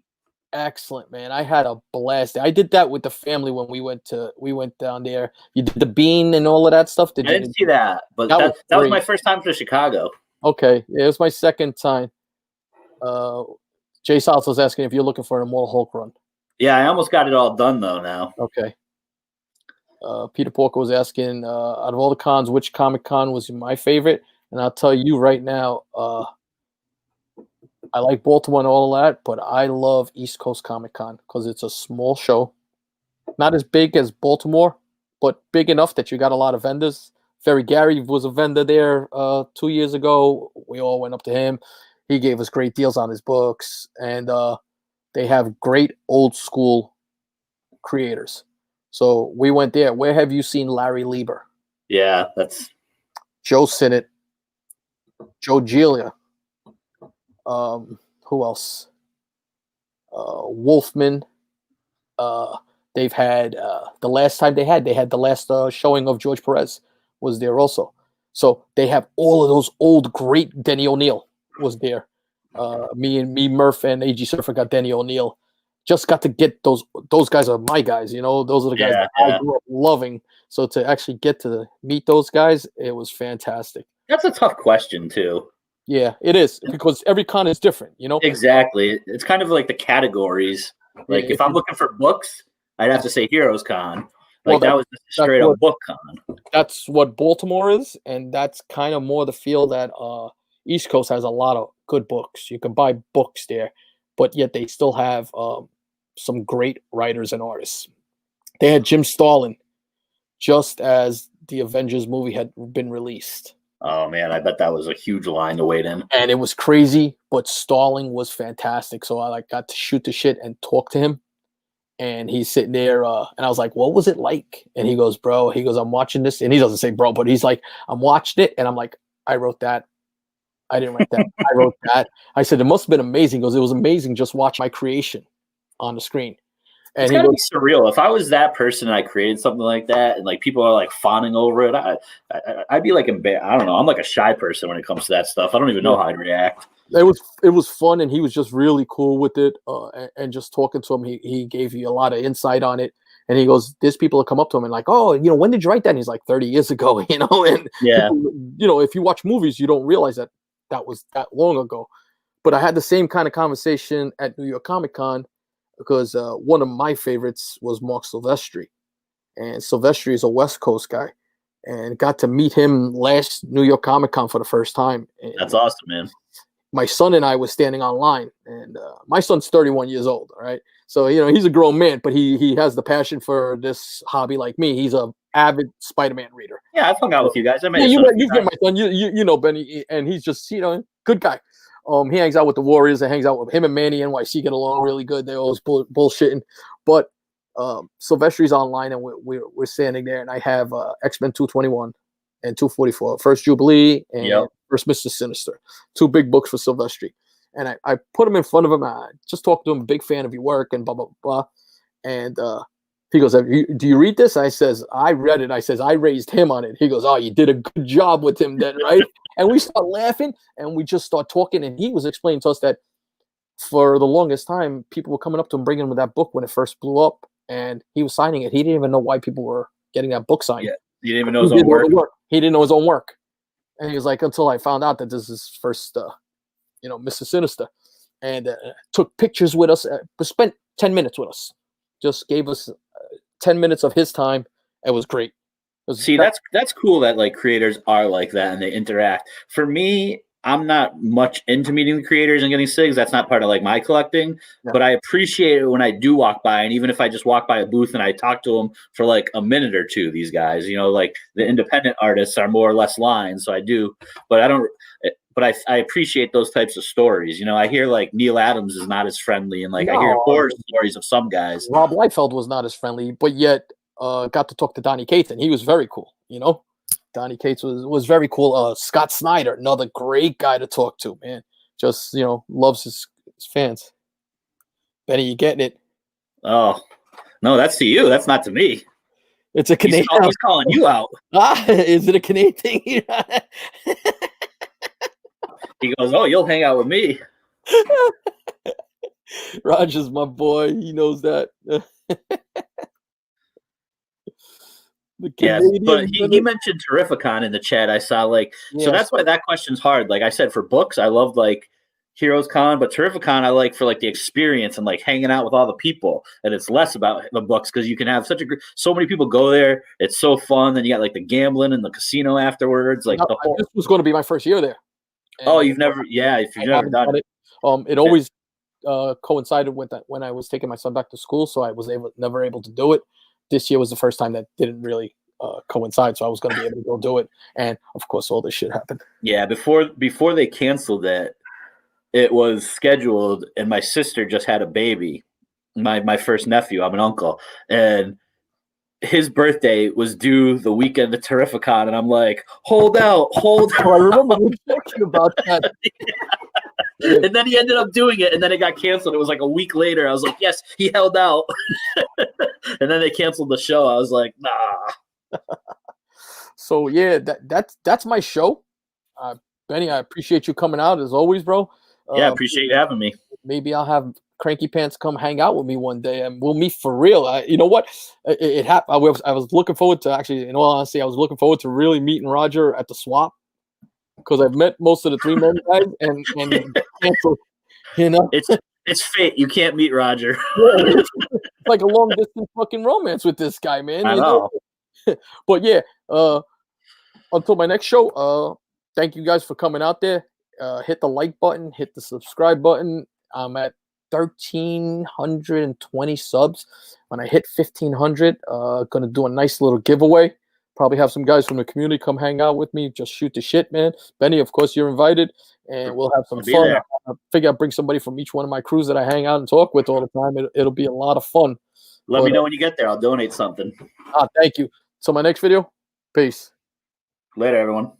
Excellent, man. I had a blast. I did that with the family when we went down there. You did the bean and all of that stuff. I didn't see that, but that was my first time to Chicago. Okay. Yeah, it was my second time. Jay South was asking if you're looking for an Immortal Hulk run. Yeah, I almost got it all done though now. Okay. Peter Porker was asking, out of all the cons, which Comic Con was my favorite? And I'll tell you right now, I like Baltimore and all of that, but I love East Coast Comic Con because it's a small show. Not as big as Baltimore, but big enough that you got a lot of vendors. Ferry Gary was a vendor there 2 years ago. We all went up to him. He gave us great deals on his books. And they have great old school creators. So we went there. Where have you seen Larry Lieber? Yeah, that's Joe Sinnott, Joe Gilia. Who else? Wolfman. They've had the last time they had the last showing of George Perez was there also. So they have all of those old great. Denny O'Neil was there. Me, Murph, and AG Surfer got Denny O'Neil. Just got to get those guys are my guys. Those are the guys that I grew up loving. So to actually get to meet those guys, it was fantastic. That's a tough question too. Yeah, it is because every con is different, Exactly. It's kind of like the categories. Like if I'm looking for books, I'd have to say Heroes Con. Like that was just a straight up book con. That's what Baltimore is, and that's kind of more the feel that East Coast has a lot of good books. You can buy books there, but yet they still have some great writers and artists. They had Jim Starlin just as the Avengers movie had been released. Oh man, I bet that was a huge line to wait in. And it was crazy, but Starling was fantastic. So I got to shoot the shit and talk to him. And he's sitting there, and I was like, "What was it like?" And he goes, "Bro," he goes, "I'm watching this," and he doesn't say "bro," but he's like, "I'm watching it," and I'm like, "I wrote that. I didn't write that. I wrote that." I said, "It must have been amazing." He goes, "It was amazing just watch my creation on the screen." And it's gotta be surreal. If I was that person and I created something like that, and like people are like fawning over it, I'd be like embarrassed. I don't know. I'm like a shy person when it comes to that stuff. I don't even know how I'd react. It was fun, and he was just really cool with it. And just talking to him, he gave you a lot of insight on it. And he goes, "There's people that come up to him and like, oh, when did you write that?" And he's like, 30 years ago, And yeah, people, if you watch movies, you don't realize that was that long ago. But I had the same kind of conversation at New York Comic Con because one of my favorites was Mark Silvestri, and Silvestri is a West Coast guy, and got to meet him last New York Comic Con for the first time. And that's awesome, man. my son and I was standing online, and my son's 31 years old. All right. So, he's a grown man, but he has the passion for this hobby like me. He's a avid Spider-Man reader. Yeah, I've hung out with you guys. You've met my son. You know Benny, and he's just, good guy. He hangs out with the Warriors and hangs out with him and Manny NYC get along really good. They're always bullshitting. But Silvestri's online, and we're standing there, and I have X-Men 221 and 244, First Jubilee and First Mr. Sinister, 2 big books for Silvestri. And I put him in front of him. I just talked to him, big fan of your work, and blah, blah, blah. And he goes, "Do you read this?" I says, "I read it." I says, "I raised him on it." He goes, "Oh, you did a good job with him then, right?" And we start laughing, and we just start talking. And he was explaining to us that for the longest time, people were coming up to him, bringing him that book when it first blew up, and he was signing it. He didn't even know why people were getting that book signed. Yeah, he didn't even know his own work. He didn't know his own work. And he was like, until I found out that this is his first, Mr. Sinister, and took pictures with us. Spent 10 minutes with us. Just gave us 10 minutes of his time. It was great. That's cool that like creators are like that and they interact. For me, I'm not much into meeting the creators and getting SIGs. That's not part of like my collecting, but I appreciate it when I do walk by. And even if I just walk by a booth and I talk to them for like a minute or two, these guys, like the independent artists are more or less lines. So I do, but I don't, but I appreciate those types of stories. I hear like Neil Adams is not as friendly, and like I hear horror stories of some guys. Rob Liefeld was not as friendly, but yet got to talk to Donny Cates, and he was very cool, Donny Cates was very cool. Scott Snyder, another great guy to talk to, man. Just, loves his fans. Benny, you getting it? Oh, no, that's to you. That's not to me. It's a Canadian. He's calling you out. Is it a Canadian thing? He goes, "Oh, you'll hang out with me." Roger's my boy. He knows that. Yes, but he mentioned Terrificon in the chat. I saw so that's why that question's hard. Like I said, for books, I love like Heroes Con, but Terrificon I like for like the experience and like hanging out with all the people. And it's less about the books because you can have so many people go there. It's so fun. Then you got like the gambling and the casino afterwards. Like this was going to be my first year there. Oh, you've never done it. It always coincided with that when I was taking my son back to school, so I was never able to do it. This year was the first time that didn't really coincide, so I was going to be able to go do it. And of course, all this shit happened. Yeah, before they canceled it was scheduled, and my sister just had a baby. My first nephew, I'm an uncle, and his birthday was due the weekend of Terrificon, and I'm like, hold out. I remember we talking about that. And then he ended up doing it, and then it got canceled. It was like a week later. I was like, yes, he held out. And then they canceled the show. I was like, nah. So yeah, that's my show. Benny, I appreciate you coming out as always, bro. Yeah, appreciate you having me. Maybe I'll have Cranky Pants come hang out with me one day, and we'll meet for real. You know what? It happened. I was looking forward to, actually, in all honesty, I was looking forward to really meeting Roger at the swap, because I've met most of the 3 men guys, and canceled, It's fate. You can't meet Roger. Yeah, it's like a long distance fucking romance with this guy, man. I know. But yeah, until my next show, thank you guys for coming out there. Hit the like button, hit the subscribe button. I'm at 1,320 subs. When I hit 1,500, gonna do a nice little giveaway. Probably have some guys from the community come hang out with me, just shoot the shit, man. Benny, of course, you're invited, and we'll have some fun. I figure I'll bring somebody from each one of my crews that I hang out and talk with all the time. It'll be a lot of fun. Let me know when you get there. I'll donate something. Thank you. So my next video, peace. Later, everyone.